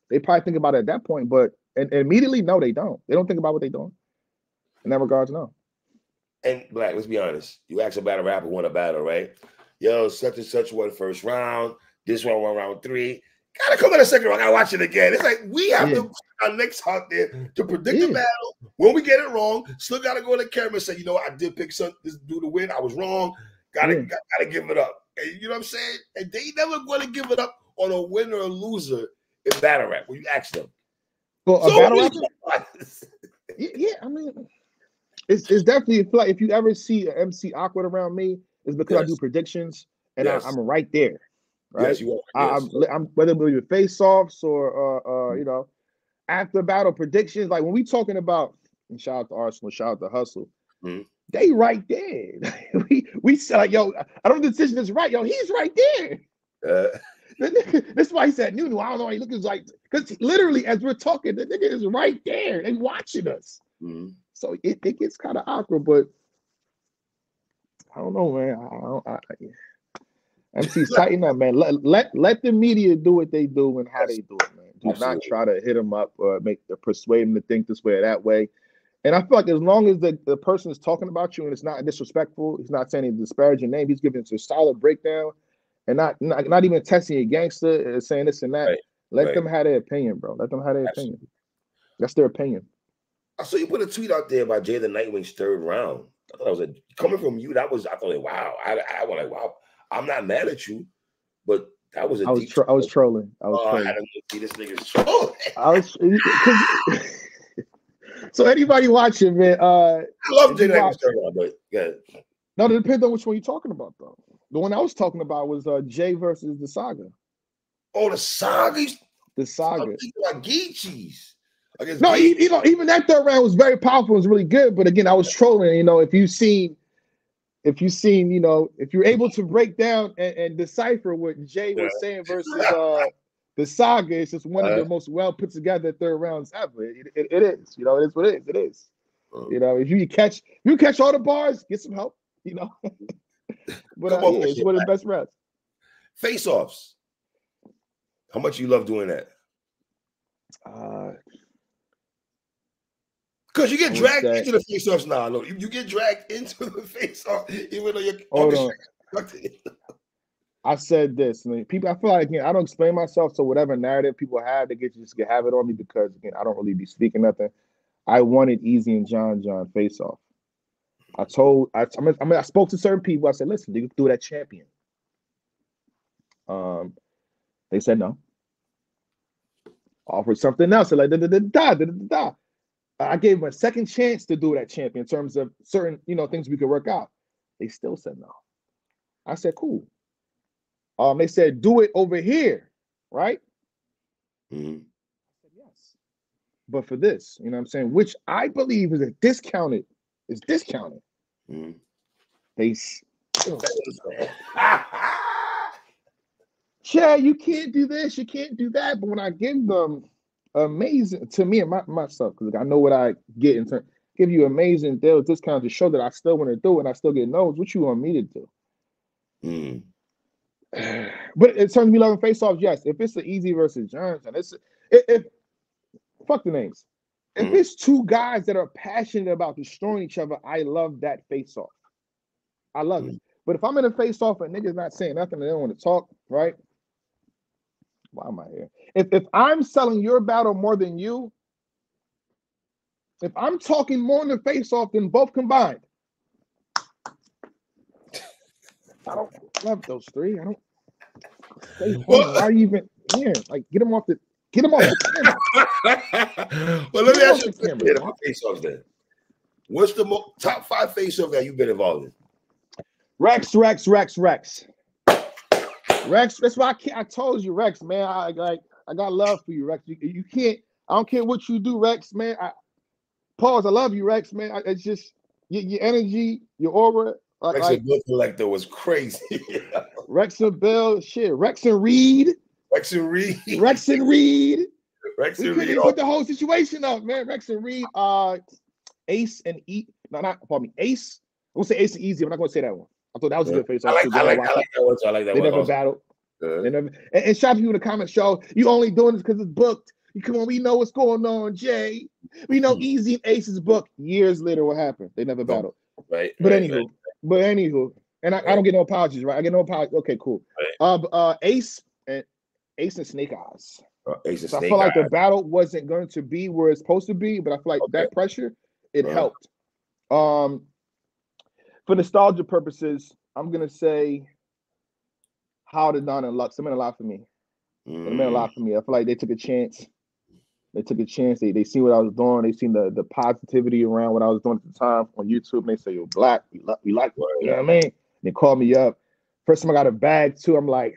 They probably think about it at that point, but and immediately, no, they don't. They don't think about what they're doing. In that regards, no. And Black, let's be honest. You ask a battle rapper won a battle, right? Yo, such and such won the first round. This one won round 3. Gotta come in the second round. I gotta watch it again. It's like we have to our next out there to predict the battle. When we get it wrong, still gotta go to the camera and say, I did pick this dude to win. I was wrong. Gotta give it up. And you know what I'm saying? And they never going to give it up on a winner or loser in battle rap when you ask them. Well, a battle rapper. I mean. It's definitely like if you ever see an MC awkward around me, it's because I do predictions and I'm right there, right? Yes, you are. I'm whether it be face-offs or after battle predictions. Like when we talking about, and shout out to Arsenal, shout out to Hustle, they right there. we say like, yo, I don't know the decision is right, yo, he's right there. That's why he said Nunu. I don't know. He looks like because literally as we're talking, the nigga is right there. They watching us. So it gets kind of awkward, but I don't know, man. MCs tighten up, man. Let the media do what they do and how they do it, man. Do not try to hit them up or persuade them to think this way or that way. And I feel like as long as the person is talking about you and it's not disrespectful, he's not saying any disparaging name, he's giving us a solid breakdown and not even testing a gangster and saying this and that. Let them have their opinion, bro. Let them have their opinion. That's their opinion. I saw you put a tweet out there about Jay the Nightwing's third round. I thought it was coming from you. That was, I thought, like, wow. I was like, wow. I'm not mad at you, but that was I was trolling. I had to see this nigga's trolling. So anybody watching, man? I love Jay the Nightwing's third round, but yeah. No, it depends on which one you're talking about, though. The one I was talking about was Jay versus the Saga. Oh, the Saga. The Saga. I'm thinking about Geechees. No, even that third round was very powerful. It was really good. But again, I was trolling. You know, if you're able to break down and decipher what Jay was saying versus the Saga, it's just one of the most well put together third rounds ever. It is. You know, it is what it is. It is. You know, if you catch all the bars, get some help. You know, but it's one of the best rounds. Face-offs. How much you love doing that? Because you get dragged into the face-offs now. No, you get dragged into the face-off, even though you're I said this. I mean, people, I feel like, again, I don't explain myself, so whatever narrative people have, they just have it on me because, again, I don't really be speaking nothing. I wanted Easy and John face-off. I spoke to certain people. I said, listen, you can do that champion. They said no. Offered something else. Like da. I gave them a second chance to do that champion in terms of certain, things we could work out. They still said no. I said, cool. They said, do it over here, right? Mm-hmm. I said, yes. But for this, you know what I'm saying, which I believe is discounted. Mm-hmm. They Chad, you can't do this, you can't do that. But when I give them amazing, to me and myself, because I know what I get in turn, give you amazing deals, discounts to show that I still want to do it and I still get no's, what you want me to do? Mm. But in terms of me loving face-offs, yes. If it's an Easy versus Johnson, if fuck the names. If it's two guys that are passionate about destroying each other, I love that face-off. I love it. But if I'm in a face-off and niggas not saying nothing, they don't want to talk, right? Why am I here? If I'm selling your battle more than you, if I'm talking more in the face-off than both combined, I don't love those three. I don't. Why are you even here? Like, get them off the camera. Well, let me ask you about face-offs then. What's the top 5 face-offs that you've been involved in? Rex. Rex, that's why I told you, Rex, man. I got love for you, Rex. You can't. I don't care what you do, Rex, man. I love you, Rex, man. It's just your energy, your aura. Rex and Bill Collector was crazy. Rex and Bill, shit. Rex and Reed. We couldn't put the whole situation up, man. Rex and Reed, Ace and Ace. I would say Ace and Easy. I'm not going to say that one. I thought that was a good face. I like that one. I like that they one. Never battled. They never. And shout out to you in the comment show. You only doing this because it's booked. Come on, we know what's going on, Jay. We know Easy and Ace's book. Years later, what happened? They never battled. Right. But anywho, and I don't get no apologies, right? I get no apologies. Okay, cool. Right. Ace and Snake Eyes. Ace and I feel like the battle wasn't going to be where it's supposed to be, but I feel like that pressure, it helped. For nostalgia purposes, I'm gonna say How to Don and Lux. It meant a lot for me. It meant a lot for me. I feel like they took a chance. They seen what I was doing. They seen the positivity around what I was doing at the time on YouTube. And they say, "Yo, Blac, we like it." You know what I mean? And they called me up. First time I got a bag too. I'm like,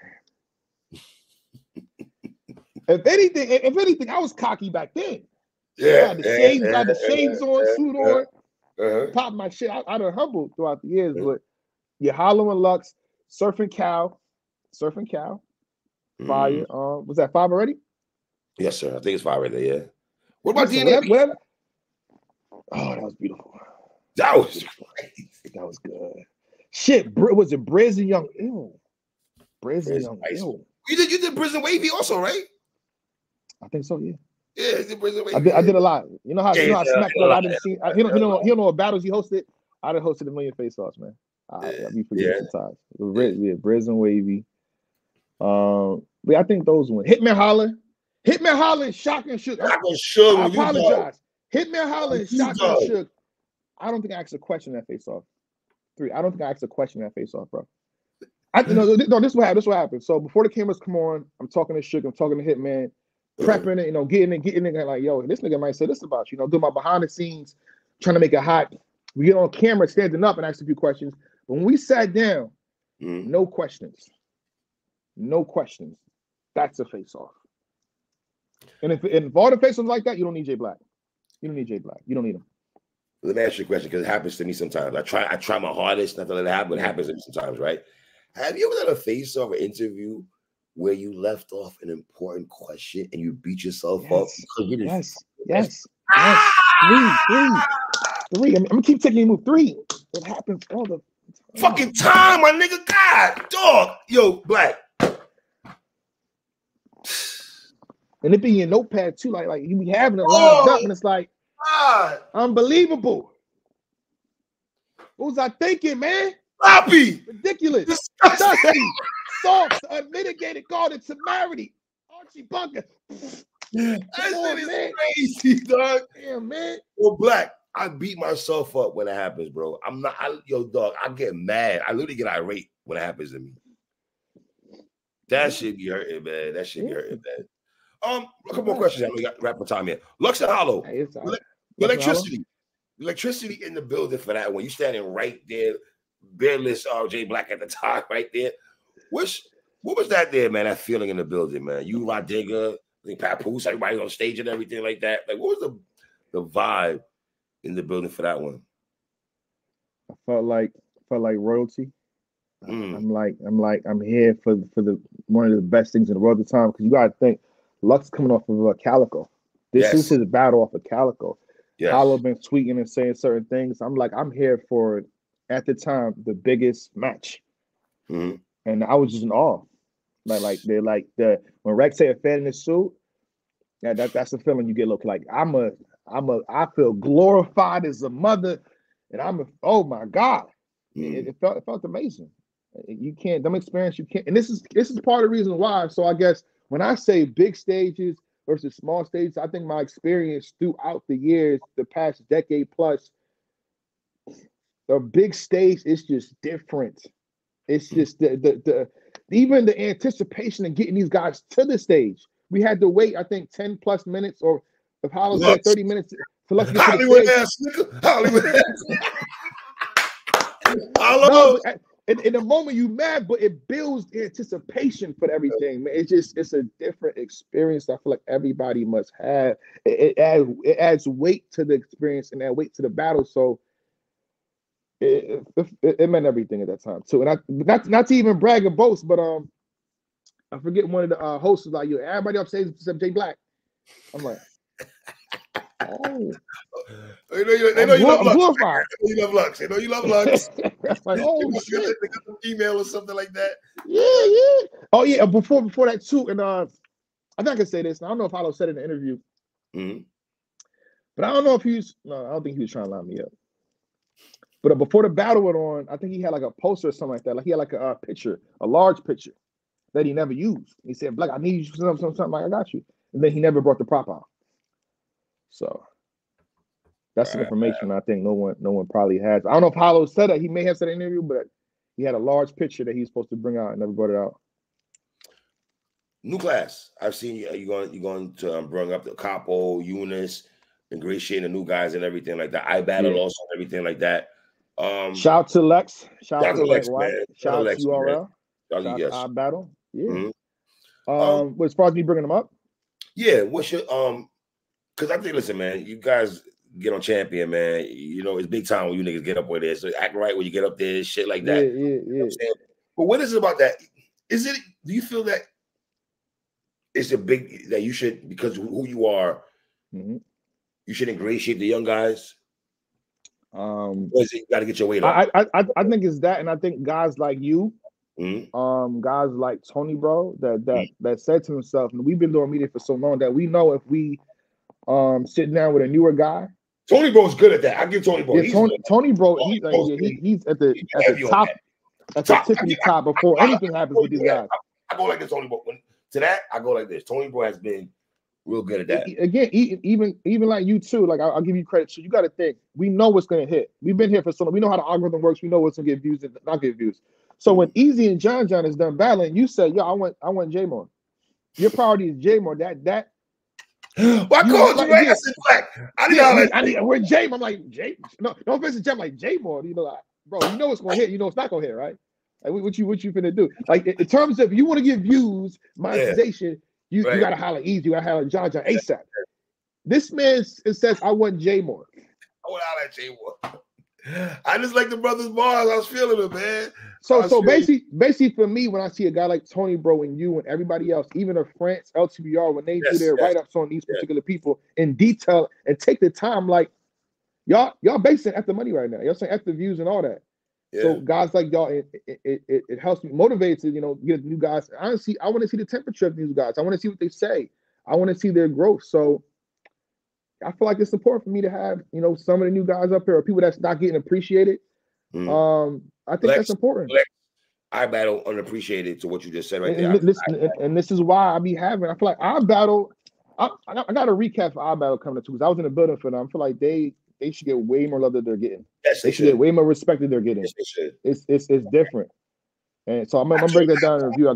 if anything, I was cocky back then. Yeah, I had the shades on, suit on, pop my shit. I done humbled throughout the years, but Hollow and Lux, Surfing Cow, Fire. Was that 5 already? Yes, sir. I think it's 5 right there. Yeah. What about DNA? Whatever. Oh, that was beautiful. That was crazy. That was good. Shit, was it Briz and Young Ill? Briz and Young Ill. You did Briz and Wavy also, right? I think so. Yeah. Yeah, he's in prison wavy. I did a lot. You know how I smacked like I didn't see. He don't know what battles he hosted. I done hosted a million face-offs, man. I be forgetting sometimes. Yeah, prison wavy. But I think those win. Hitman Holler, Shock and Shook. I apologize. Hitman Holler, Shock and Shook. I don't think I asked a question in that face-off. 3. I don't think I asked a question in that face-off, bro. No, this is what happened. So before the cameras come on, I'm talking to Shook, I'm talking to Hitman, prepping it, getting it, like, yo, this nigga might say this about you, doing my behind the scenes, trying to make it hot. We get on camera, standing up and ask a few questions. But when we sat down, no questions. No questions. That's a face-off. And if all the face-offs like that, you don't need Jay Blac. You don't need Jay Blac. You don't need him. Let me ask you a question, because it happens to me sometimes. I try my hardest not to let it happen, but it happens to me sometimes, right? Have you ever done a face-off or interview where you left off an important question and you beat yourself up because you didn't? Yes. 3. I'm gonna keep taking you move 3. It happens all the fucking time, my nigga. God, dog. Yo, Blac. And it be your notepad too, like you be having it lined up, and it's like, God, unbelievable. What was I thinking, man? Sloppy, ridiculous, disgusting, soft, unmitigated, guarded temerity, Archie Bunker. That shit is crazy, dog. Damn, man. Well, Blac, I beat myself up when it happens, bro. Dog, I get mad. I literally get irate when it happens to me. That shit be hurting, man. That shit be hurting, man. A couple more questions. We got rapid time here. Lux and Hollow. Electricity. Electricity in the building for that one. You standing right there, bearless Jay Blac at the top, right there. What was that there, man? That feeling in the building, man. You, Rod Digger, Papoose, everybody on stage and everything like that. Like, what was the vibe in the building for that one? I felt like royalty. I'm here for the one of the best things in the world at the time, because you gotta think Lux coming off of Calico. This is his battle off of Calico. Hollow been tweeting and saying certain things. I'm here for, at the time, the biggest match. And I was just in awe. When Rex say a fan in the suit, that's the feeling you get. Look, like I feel glorified as a mother, and oh my God. It felt amazing. You can't, them experience, you can't, and this is part of the reason why. So I guess when I say big stages versus small stages, I think my experience throughout the years, the past decade plus, the big stage is just different. It's just the even the anticipation of getting these guys to the stage. We had to wait, I think, 10 plus minutes, or if Hollow said 30 minutes to let's get to the stage. Hollywood. No, in the moment you mad, but it builds anticipation for everything, man. It's a different experience. I feel like everybody must have. It adds weight to the experience and add weight to the battle. So it meant everything at that time too. And not to even brag or boast, but I forget one of the hosts was like, "Yo, everybody upstairs except Jay Blac." I'm like, oh. They know you love Lux. You love Lux. They know you love Lux. Like, oh shit. They got some email or something like that. Yeah. Oh yeah. Before that too, and I think I can say this. I don't know if Hollow said it in the interview, but I don't know if I don't think he was trying to line me up. But before the battle went on, I think he had like a poster or something like that. Like he had like a picture, a large picture that he never used. He said, "Blac, I need you for something." Like, I got you. And then he never brought the prop out. So that's the information I think no one probably has. I don't know if Hollow said that. He may have said it in an interview, but he had a large picture that he's supposed to bring out and never brought it out. New class. I've seen you. You're going to bring up the Capo, Eunice, ingratiating the new guys and everything like that. I battle also and everything like that. Shout out to Lex. Shout out to Lex, White. man. Shout out to URL. Shout out to I battle. Yeah. Mm-hmm. As far as me bringing them up. Yeah. What's your because I think, listen, man, you guys get on Champion, man. You know, it's big time when you niggas get up with it. So act right when you get up there, shit like that. Yeah. You know but what is it about that? Do you feel that it's a big, that you should, because of who you are, you should ingratiate the young guys? Or is it you got to get your weight up? I think it's that, and I think guys like you Guys like Tony Bro that said to himself, and we've been doing media for so long that we know if we sit down with a newer guy. Tony Bro's good at that. I give Tony Bro. Yeah, Tony Bro, he's at the top, at the tippity top before anything happens with these guys. I go like this, Tony Bro. To that, I go like this. Tony Bro has been real good at that. Again, even like you too. Like I'll give you credit. So you got to think. We know what's going to hit. We've been here for so long. We know how the algorithm works. We know what's going to get views and not get views. So when Easy and John is done battling, you say, "Yo, I want J More." Your priority is J More. That. Well, I called you right. I said, Blac. I need. We're J More. I'm like J. No offense to J. I'm like J More. You know, like, bro. You know it's going to hit. You know it's not going to hit, right? Like what you finna do? Like in terms of you want to get views, monetization. You gotta holler Easy. You gotta holler John ASAP. This man says, "I want J More." I want to holler at J More. I just like the brothers' bars. I was feeling it, man. So basically for me, when I see a guy like Tony Bro and you and everybody else, even the France LTBR, when they do their write-ups on these particular people in detail and take the time, like y'all basing at the money right now. Y'all saying at the views and all that. Yeah. So guys like y'all, it helps me, motivates to, get new guys. Honestly, I want to see the temperature of these guys. I want to see what they say. I want to see their growth. So I feel like it's important for me to have, some of the new guys up here or people that's not getting appreciated. I think that's important. I battle unappreciated to what you just said right there. And this is why I feel like I battle. I got a recap for I battle coming up too, because I was in the building for them. I feel like they should get way more love that they're getting. Yes, they should get way more respect that they're getting. Yes, they should. It's different. And so I'm gonna break that down in review.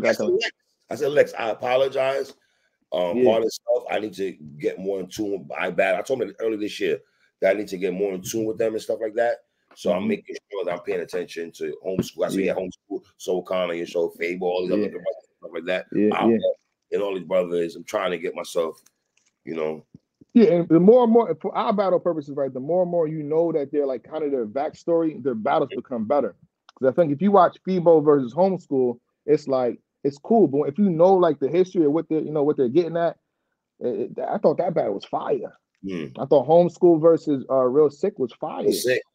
I said, Lex, I apologize. Part of stuff I need to get more in tune with. I told them earlier this year that I need to get more in tune with them and stuff like that. So I'm making sure that I'm paying attention to homeschool. I see homeschool, Soul Connor, your show, Fable, all these other brothers, stuff like that. And all these brothers, I'm trying to get myself, Yeah, and the more and more for our battle purposes, right? The more and more that they're like kind of their backstory, their battles become better. Because I think if you watch Febo versus Homeschool, it's like it's cool, but if you know like the history of what they're what they're getting at, I thought that battle was fire. I thought Homeschool versus Real Sick was fire.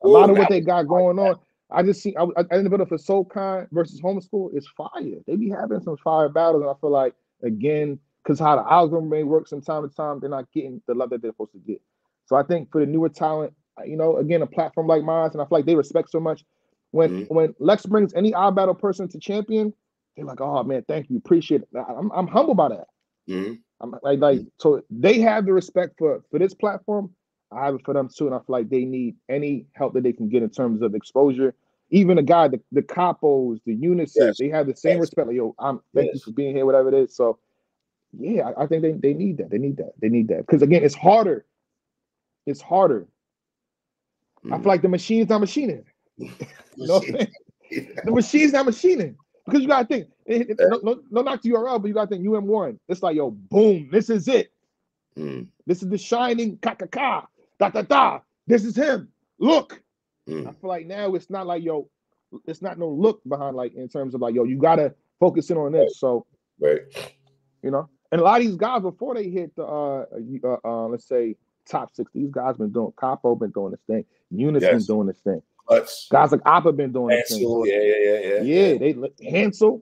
A lot of what they got going on. I just see I ended up for SoulCon versus Homeschool. It's fire. They be having some fire battles, and I feel like again, because how the algorithm may work from time to time, they're not getting the love that they're supposed to get. So I think for the newer talent, again, a platform like mine, and I feel like they respect so much. When Lex brings any iBattle person to champion, they're like, "Oh man, thank you, appreciate it." I'm humble by that. I'm like so they have the respect for this platform. I have it for them too, and I feel like they need any help that they can get in terms of exposure. Even the guy, the capos, the Unices, they have the same respect. Like, yo, thank you for being here, whatever it is. So yeah, I think they need that. They need that. Because again, it's harder. It's harder. I feel like the machine's not machining. The machine's not machining. Because you gotta think, no knock to URL, but you gotta think UM1. It's like, yo, boom, this is it. This is the shining ka-ka-ka, da-da-da. This is him. Look. I feel like now it's not like, yo, it's not no look behind, like, in terms of like, yo, you gotta focus in on this. So, and a lot of these guys before they hit the let's say top 6, these guys been doing. Capo been doing this thing. Eunice been doing this thing. Guys like Appa been doing this thing. So, yeah. They Hansel.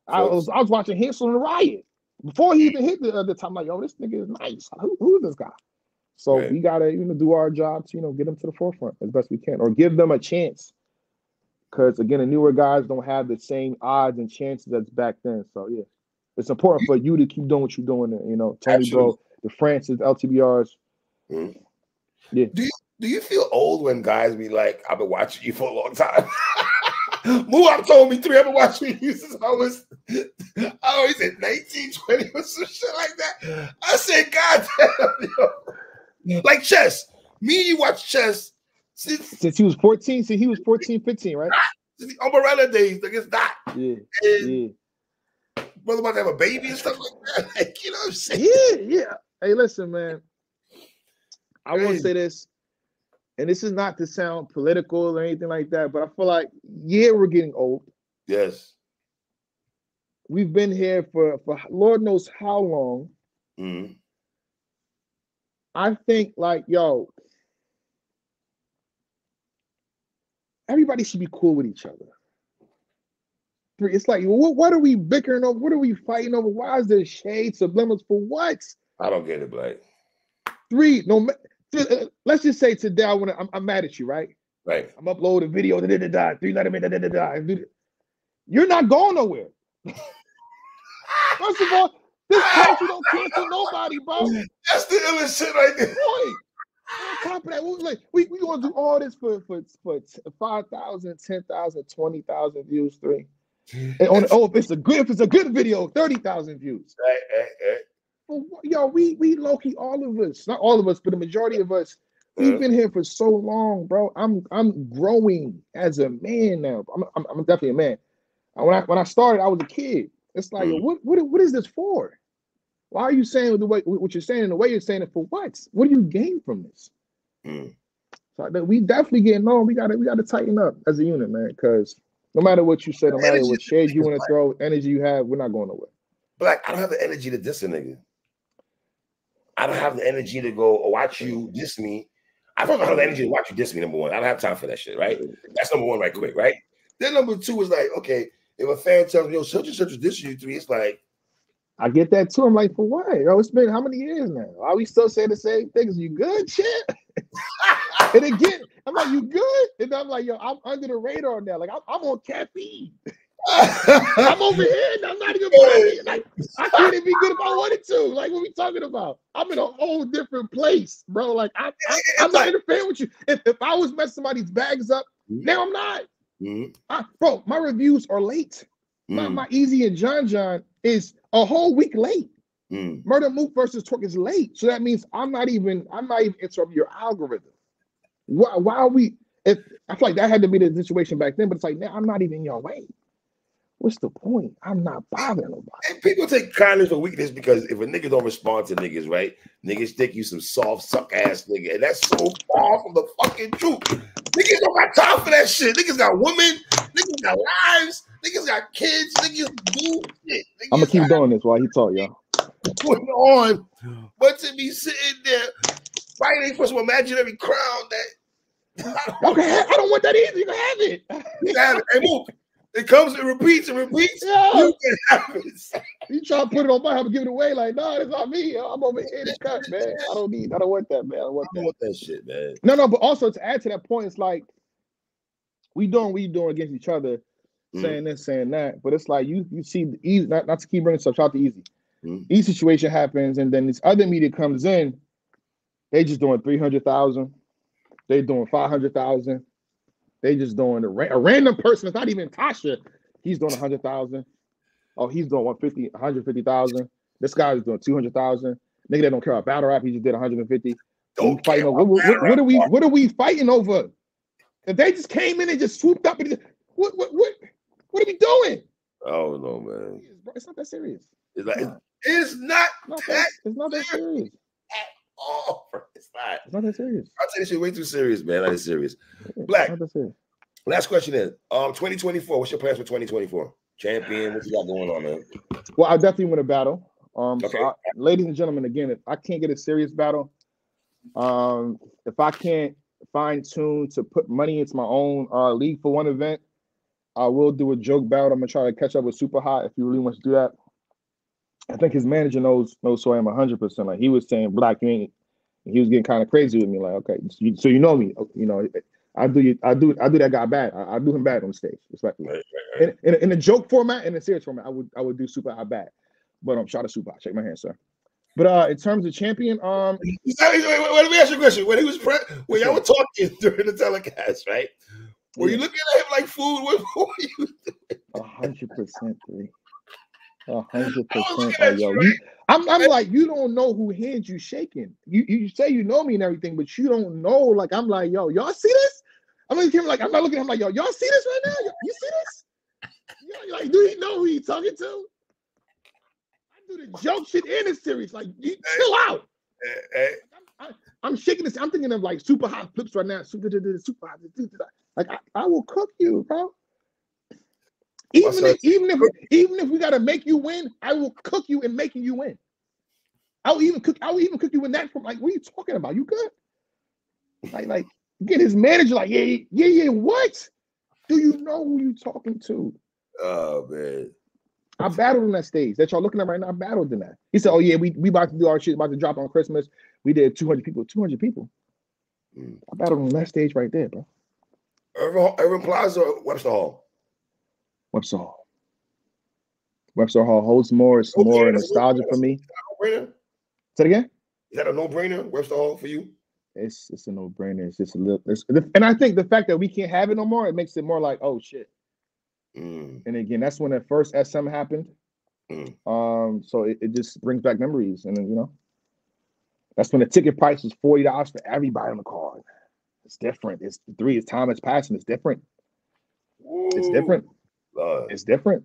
I was watching Hansel and the Riot before he even hit the time. Like, yo, this nigga is nice. Who is this guy? So we gotta do our job to get them to the forefront as best we can, or give them a chance. Because again, the newer guys don't have the same odds and chances as back then. So yeah, it's important for you to keep doing what you're doing. Tony Bro, the Francis, LTBRs. Yeah. Do you feel old when guys be like, "I've been watching you for a long time"? Muab told me 3. I've been watching you since I was 19, 20 or some shit like that. I said, God damn, like chess. Me and you watch chess since he was 14. See, he was 14, 15, right? Since the umbrella days, like it's not. Yeah. Brother about to have a baby and stuff like that. Like, you know what I'm saying? Yeah. Hey, listen, man. I want to say this, and this is not to sound political or anything like that, but I feel like, we're getting old. Yes. We've been here for Lord knows how long. I think, like, yo, everybody should be cool with each other. 3. It's like, what are we bickering over? What are we fighting over? Why is there shade, subliminals for what? I don't get it, Blac. 3, no. Let's just say today I'm mad at you, right? Right. I'm uploading a video. 3 let him in. You're not going nowhere. First of all, this country don't cancel nobody, bro. That's the illest shit right there. Boy. On top of that, we gonna do all this for 5,000, 10,000, 20,000 views, 3. And if it's a good video, 30,000 views. Right. Well, yo, we low key, all of us, not all of us, but the majority of us, we've been here for so long, bro. I'm growing as a man now. I'm definitely a man. When I started, I was a kid. It's like, what is this for? Why are you saying the way what you're saying and the way you're saying it for what? What do you gain from this? So we definitely getting on. We gotta tighten up as a unit, man. Because no matter what you say, no matter what shade you want to throw, energy you have, we're not going nowhere. Blac, I don't have the energy to diss a nigga. I don't have the energy to go watch you diss me. I don't have the energy to watch you diss me, number one. I don't have time for that shit, right? That's number one right quick, right? Then number 2 is like, okay, if a fan tells me, yo, such and such is dissing you 3, it's like, I get that too. I'm like, for what? Yo, it's been how many years now? Are we still saying the same things? You good, shit? And again, I'm like, you good? And I'm like, yo, I'm under the radar now. Like, I'm on caffeine. I'm over here and I'm not even playing. Like, I couldn't be good if I wanted to. Like, what we talking about? I'm in a whole different place, bro. Like, I'm not interfering with you. If I was messing somebody's bags up, now I'm not. Bro, my reviews are late. My Easy and John is a whole week late. Murder Mook versus Twerk is late. So that means I'm not even interrupting your algorithm. Why are we? I feel like that had to be the situation back then, but it's like, now I'm not even in your way. What's the point? I'm not bothering nobody. And people take kindness or weakness because if a nigga don't respond to niggas, right? Niggas think you some soft, suck ass nigga. And that's so far from the fucking truth. Niggas don't got time for that shit. Niggas got women, niggas got lives, niggas got kids, niggas do shit. I'm gonna keep doing this while he talk, y'all. Putting on, but to be sitting there fighting for some imaginary crown that okay, I don't want that either. You can have it. You can have it. Hey, Mook, it comes and repeats and repeats. Yeah. You can have it. You try to put it on my head and give it away. Like, no, it's not me. I'm over here to cut, man. I don't want that, man. I don't want that shit, man. No, but also to add to that point, it's like we doing against each other, saying this, saying that. But it's like you see the easy, not to keep bringing stuff out to Easy. Easy situation happens, and then this other media comes in. They just doing 300,000. They doing 500,000. They just doing a random person. It's not even Tasha. He's doing 100,000. Oh, he's doing 150,000. This guy's doing 200,000. Nigga that don't care about battle rap. He just did 150. Fighting over. What are we fighting over? If they just came in and just swooped up and what are we doing? Oh no, man. It's not that serious. It's not that serious. At all. It's not that serious. I'll take this shit way too serious, man. Not that serious. Blac. Last question is 2024. What's your plans for 2024? Champion, what you got going on, man? Well, I definitely want to battle. Okay. So ladies and gentlemen, again, if I can't get a serious battle, if I can't fine tune to put money into my own league for one event, I will do a joke battle. I'm gonna try to catch up with Super Hot if he really wants to do that. I think his manager knows who I am 100%. Like he was saying, Blac, you ain't. He was getting kind of crazy with me. Like, okay, so you know me. You know, I do that guy bad. I do him bad on stage, respectfully. Right. In a joke format, in a serious format, I would do Super Hot bad. But I'm shout out Super Hot. Shake my hand, sir. But in terms of champion, wait, let me ask you a question. When he was when y'all were talking during the telecast, right? Were you looking at him like food? What were you doing? 100%, 100%. Yo, I'm like, you don't know who hands you shaking. You say you know me and everything, but you don't know. Like, I'm like, yo, y'all see this? I'm looking at him like, I'm not looking at him like, yo, y'all see this right now? You see this? You're like, do he know who he's talking to? I do the joke shit in the series. Like, you chill out. I'm shaking this. I'm thinking of like Super Hot flips right now. Super Hot. Like, I will cook you, bro. Even if we gotta make you win, I will cook you in making you win. I will even cook you in that. From like, what are you talking about? You good? Like get his manager like, yeah. What? Do you know who you talking to? Oh man. I battled on that stage that y'all looking at right now. I battled in that. He said, "Oh yeah, we about to do our shit, about to drop on Christmas. We did 200 people. 200 people. I battled on that stage right there, bro. Irving Plaza or Webster Hall? Webster Hall. Webster Hall holds more. It's more nostalgia for me. Say it again. Is that a no-brainer, Webster Hall, for you? It's a no-brainer. It's just a little. And I think the fact that we can't have it no more, it makes it more like, oh shit. And again, that's when the first SM happened. So it just brings back memories, and then, you know, that's when the ticket price was $40 for everybody on the card. It's different. It's time is passing. It's different. It's different. It's different.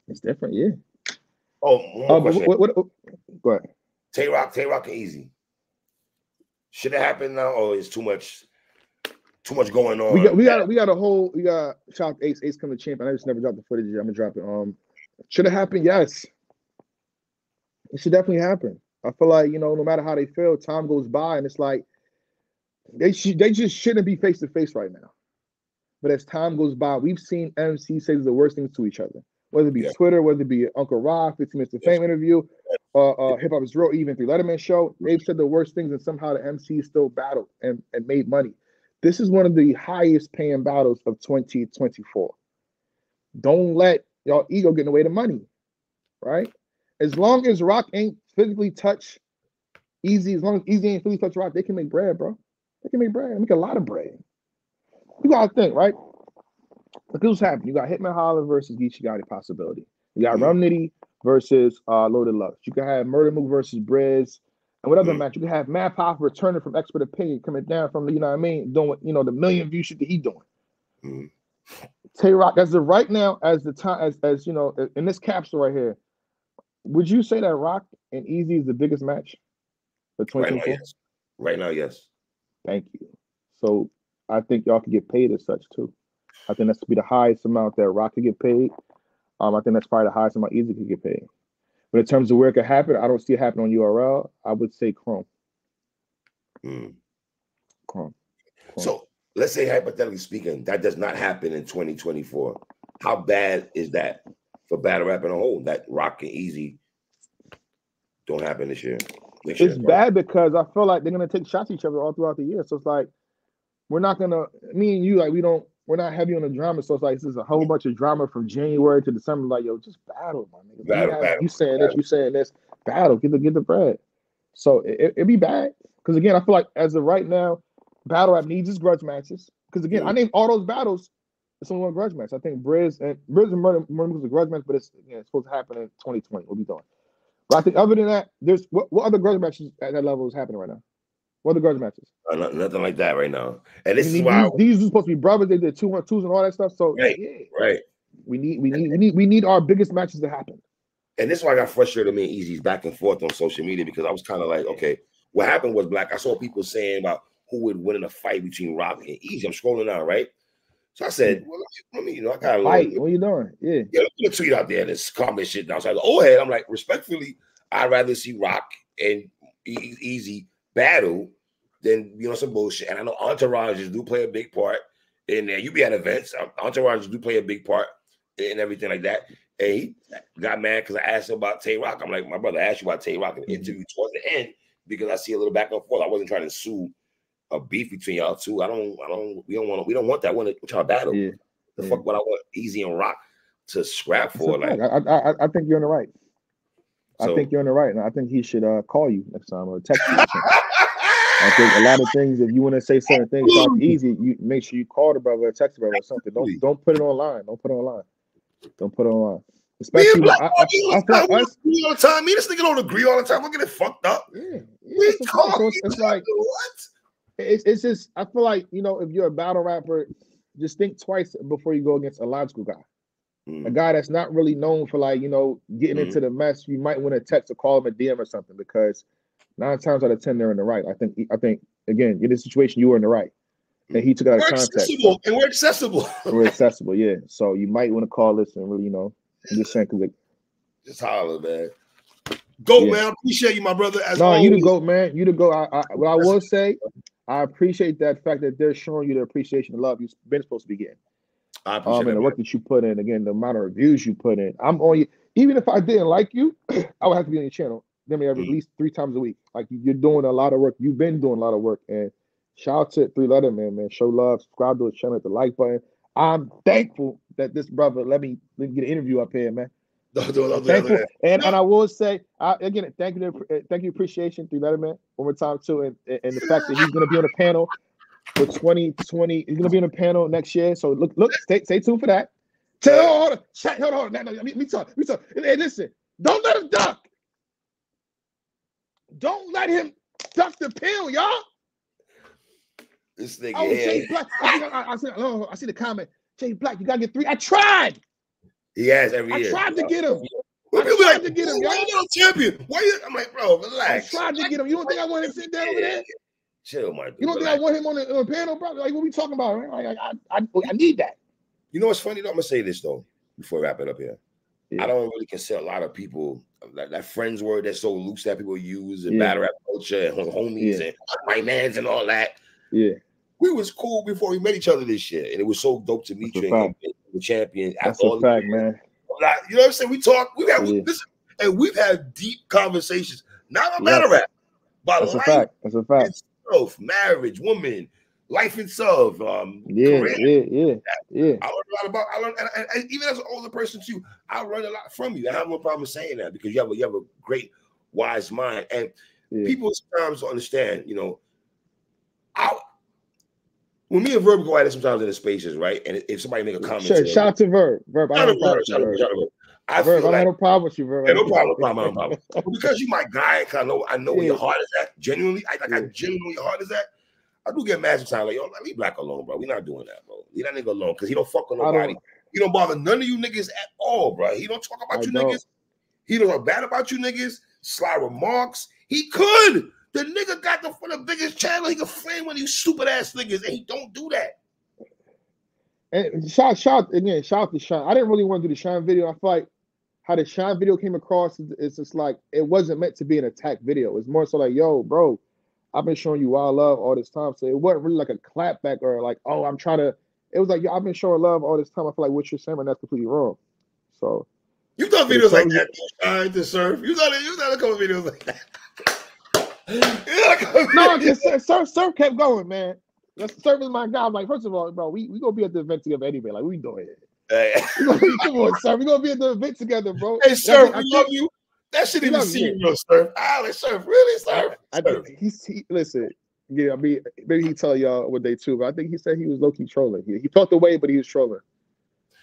It's different. Yeah. Oh, one more question. Go ahead. Tay Rock and Easy. Should it happen now, or is too much going on? We got shout out Ace coming champ. I just never dropped the footage yet. I'm gonna drop it. Should it happen? Yes. It should definitely happen. I feel like, you know, no matter how they feel, time goes by, and it's like they just shouldn't be face to face right now. But as time goes by, we've seen MC say the worst things to each other, whether it be Twitter, whether it be Uncle Rock, 15 Mr. Fame interview, Hip Hop is Real, even 3 Letterman show. They've said the worst things, and somehow the MC still battled and made money. This is one of the highest paying battles of 2024. Don't let y'all ego get in the way of the money, right? As long as Rock ain't physically touch Easy, as long as Easy ain't physically touch Rock, they can make bread, bro. They can make bread, make a lot of bread. You gotta think, right? Look what's happening. You got Hitman Holler versus Geechee Gotti possibility. You got Rum Nitty versus Loaded Lux. You can have Murder Mook versus Briz. And whatever match, you can have Matt Pop returning from Expert Opinion, coming down from, you know what I mean, doing, you know, the million view shit that he doing. Tay Rock, as of right now, as the time, as you know, in this capsule right here, would you say that Rock and Easy is the biggest match for 2024? Right now, yes. Thank you. So I think y'all can get paid as such too. I think that's to be the highest amount that Rock could get paid. I think that's probably the highest amount Easy could get paid. But in terms of where it could happen, I don't see it happen on URL. I would say Chrome. Chrome. So let's say, hypothetically speaking, that does not happen in 2024. How bad is that for battle rap in a whole? That Rock and Easy don't happen this year. It's bad because I feel like they're gonna take shots at each other all throughout the year. So it's like we're not gonna, me and you, like we're not heavy on the drama. So it's like this is a whole bunch of drama from January to December. Like, yo, just battle, my nigga. Battle, you saying this, you saying this. Battle, get the bread. So it'd be bad because again, I feel like as of right now, battle rap needs its grudge matches. Because again, I named all those battles. It's only one grudge match. I think Briz and Murder was a grudge match, but it's supposed to happen in 2020. What we doing? But I think other than that, there's what other grudge matches at that level is happening right now? What other grudge matches? Nothing like that right now. And this is why these are supposed to be brothers. They did 2 on 2s and all that stuff. So right. We need our biggest matches to happen. And this is why I got frustrated with me and Easy's back and forth on social media, because I was kind of like, okay, what happened was, Blac, I saw people saying about who would win in a fight between Rock and Easy. I'm scrolling down, right? So I said, well, let me, you know, I kind of fight. What are you doing? Yeah, let me tweet out there and calm this shit down. So I was like, oh, hey, I'm like, respectfully, I'd rather see Rock and Easy battle than, you know, some bullshit. And I know entourages do play a big part in there. You be at events, entourages do play a big part and everything like that. And he got mad because I asked him about Tay Rock. I'm like, my brother asked you about Tay Rock in the interview towards the end because I see a little back and forth. I wasn't trying to sue a beef between y'all two. We don't want that one to battle. Yeah. The fuck what I want Easy and Rock to scrap for. Like, I think you're on the right. I think you're on the right, and I think he should call you next time or text you. I think a lot of things, if you want to say certain things, it's easy. You make sure you call the brother or text the brother or something. Don't put it online. Don't put it online. Don't put it online. Especially me and this nigga don't agree all the time. We're getting fucked up. Yeah. It's like what? It's just, I feel like, you know, if you're a battle rapper, just think twice before you go against a logical guy. A guy that's not really known for, like, you know, getting into the mess. You might want to text or call him a DM or something, because 9 times out of 10 they're in the right. I think again, in this situation you were in the right, and he took it out of context. And we're accessible. We're accessible, yeah. So you might want to call this and really, you know, I'm just saying, because just holler, man. Goat, man. I appreciate you, my brother. You the goat, man. You the goat. What I will say, I appreciate that fact that they're showing you the appreciation and love you've been supposed to be getting. I appreciate and that, the work that you put in. Again, the amount of reviews you put in. I'm on you. Even if I didn't like you, I would have to be on your channel. At least 3 times a week. Like you're doing a lot of work. You've been doing a lot of work. And shout out to 3 Letter man. Show love. Subscribe to his channel. Hit the like button. I'm thankful that this brother let me get an interview up here, man. Don't thankful. And I will say again, thank you, appreciation, 3 Letter man, one more time too, and the fact that he's gonna be on the panel for 2020. He's gonna be on the panel next year. So look, stay tuned for that. Hold on. Let me talk. Hey, listen, don't let him duck. Don't let him duck the pill, y'all. This nigga. Oh, Jay Black. I see the comment. Jay Black, you gotta get 3. I tried. He has every year. I tried to get him. Why you champion? Why you? I'm like, bro, relax. I tried to get him. You don't think I want him to sit down over there? Chill, my dude. You don't think I want him on the panel, bro? Like, what we talking about? Like, I need that. You know what's funny though? I'm gonna say this though before we wrap it up here. Yeah. I don't really consider a lot of people that friends word that's so loose that people use in battle rap culture and homies and my mans and all that. Yeah. We was cool before we met each other this year, and it was so dope to meet you and the champion. That's a fact, man. Like, you know what I'm saying? We talk, we've had deep conversations, not about battle rap, but that's life. That's a fact. Itself, marriage, woman, life itself. Yeah. I learned a lot about. And even as an older person too, I learned a lot from you. I have no problem saying that because you have a great, wise mind, and people sometimes don't understand. You know, when me and Verb go at it sometimes in the spaces, right? And if somebody make a comment, shout out to Verb. Verb, I don't have no problem with you, Verb. No problem. Because you my guy, I know where your heart is at. Genuinely, I genuinely know where your heart is at. I do get mad sometimes, like, yo, leave Blac alone, bro. We're not doing that, bro. Leave that nigga alone, because he don't fuck with nobody. He don't bother none of you niggas at all, bro. He don't talk about you niggas. He don't talk bad about you niggas. Sly remarks. He could. The nigga got the biggest channel. He can flame one of you stupid ass niggas, and he don't do that. And shout to Sean. I didn't really want to do the Sean video. I feel like how the Sean video came across is just like it wasn't meant to be an attack video. It's more so like, yo, bro, I've been showing you wild love all this time. So it wasn't really like a clapback or like, oh, I'm trying to. It was like, yo, I've been showing love all this time. I feel like what you're saying, that's completely wrong. So you done videos like that, trying to surf. You done a couple videos like that. No, Surf kept going, man. Surf is my guy. I'm like, first of all, bro, we gonna be at the event together anyway. Like, we doing it. Hey. Come on, Surf. We gonna be at the event together, bro. Hey, Surf, we love you. That shit even seem real, Surf. Surf, really, Surf. Listen. Yeah, I mean, maybe he tell y'all what they too, but I think he said he was low key trolling. He felt the way, but he was trolling.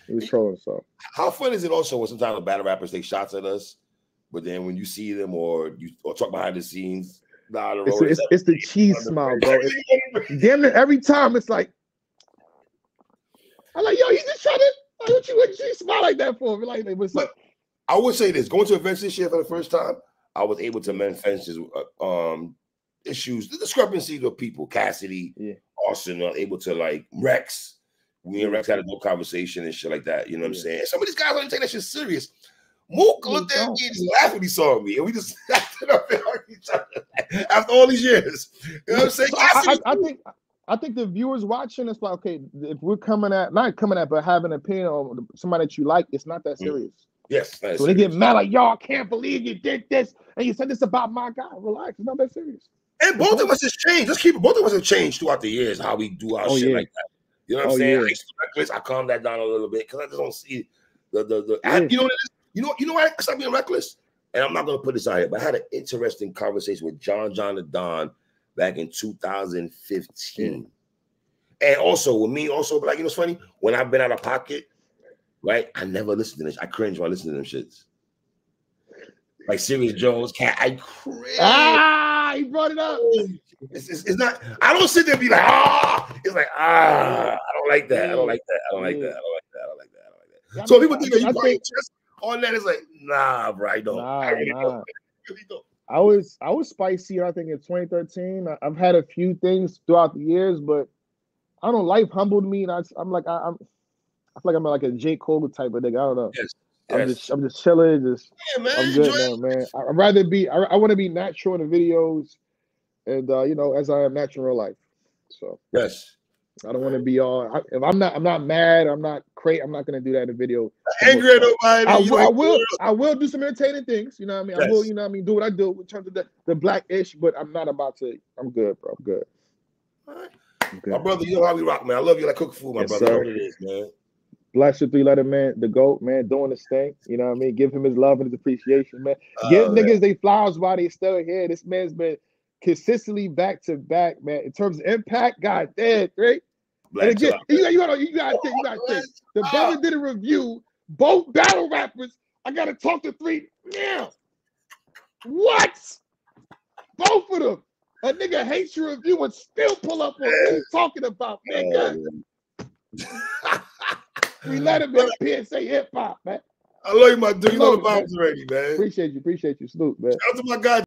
He was trolling. So how fun is it also when sometimes the battle rappers take shots at us, but then when you see them or talk behind the scenes. It's the cheese smile, bro. Damn near every time it's like, I'm like, yo, he's just trying to, like, what you smile like that for? Like, I would say this: going to events this year for the first time, I was able to mend fences, issues, the discrepancies of people. Cassidy, Austin, able to like Rex. We and Rex had a good conversation and shit like that. You know what I'm saying? Some of these guys don't take that shit serious. Mook looked at me and just laughed when he saw me, and we just acted up each other after all these years. You know what I'm saying? So I think the viewers watching, it's like, okay, if we're but having an opinion on somebody that you like, it's not that serious. Yes. So they get mad like, yo, I can't believe you did this, and you said this about my guy. Relax, it's not that serious. And both of us has changed. Let's keep it. Both of us have changed throughout the years how we do our shit like that. You know what I'm saying? I used to be reckless. I calmed that down a little bit because I just don't see you know what it is? You know why I stopped being reckless? And I'm not gonna put this out here, but I had an interesting conversation with John the Don back in 2015. And also with me, but like, you know what's funny? When I've been out of pocket, right? I never listen to this. I cringe when I listen to them shits. Like Serious Jones, I cringe. He brought it up. It's not, I don't sit there and be like, it's like, I don't like that. I don't like that. So people think that you probably just on that is like, nah, bro, I don't. I really don't. I was spicy, I think, in 2013. I've had a few things throughout the years, but I don't know, life humbled me, and I feel like I'm like a J. Cole type of nigga. I don't know. Yes. I'm just chilling, man, I'm good now, man. I'd rather be I want to be natural in the videos and you know, as I am natural in real life. So yes. I don't want to be all. If I'm not mad. I'm not crazy. I'm not gonna do that in a video. Angry at nobody. I will do some entertaining things. You know what I mean? Yes. I will. You know what I mean? Do what I do in terms of the black ish. But I'm not about to. I'm good, bro. I'm good. All right. My brother, you know how we rock, man. I love you like cook food, my brother. Sir. You know what it is, man. Blac your 3-letter man, the GOAT, man, doing his thing. You know what I mean? Give him his love and his appreciation, man. Give niggas they flowers while they still here. This man's been consistently back to back, man. In terms of impact, god damn, right? Blac, and again, you gotta think. The brother did a review, both battle rappers. I gotta talk to 3 now. What? Both of them. A nigga hates your review and still pull up on what he's talking about, nigga. 3-letter man, PSA hip hop, man. I love you, my dude. You know the vibes already, man. Appreciate you, Snoop, man. Shout out to my guy.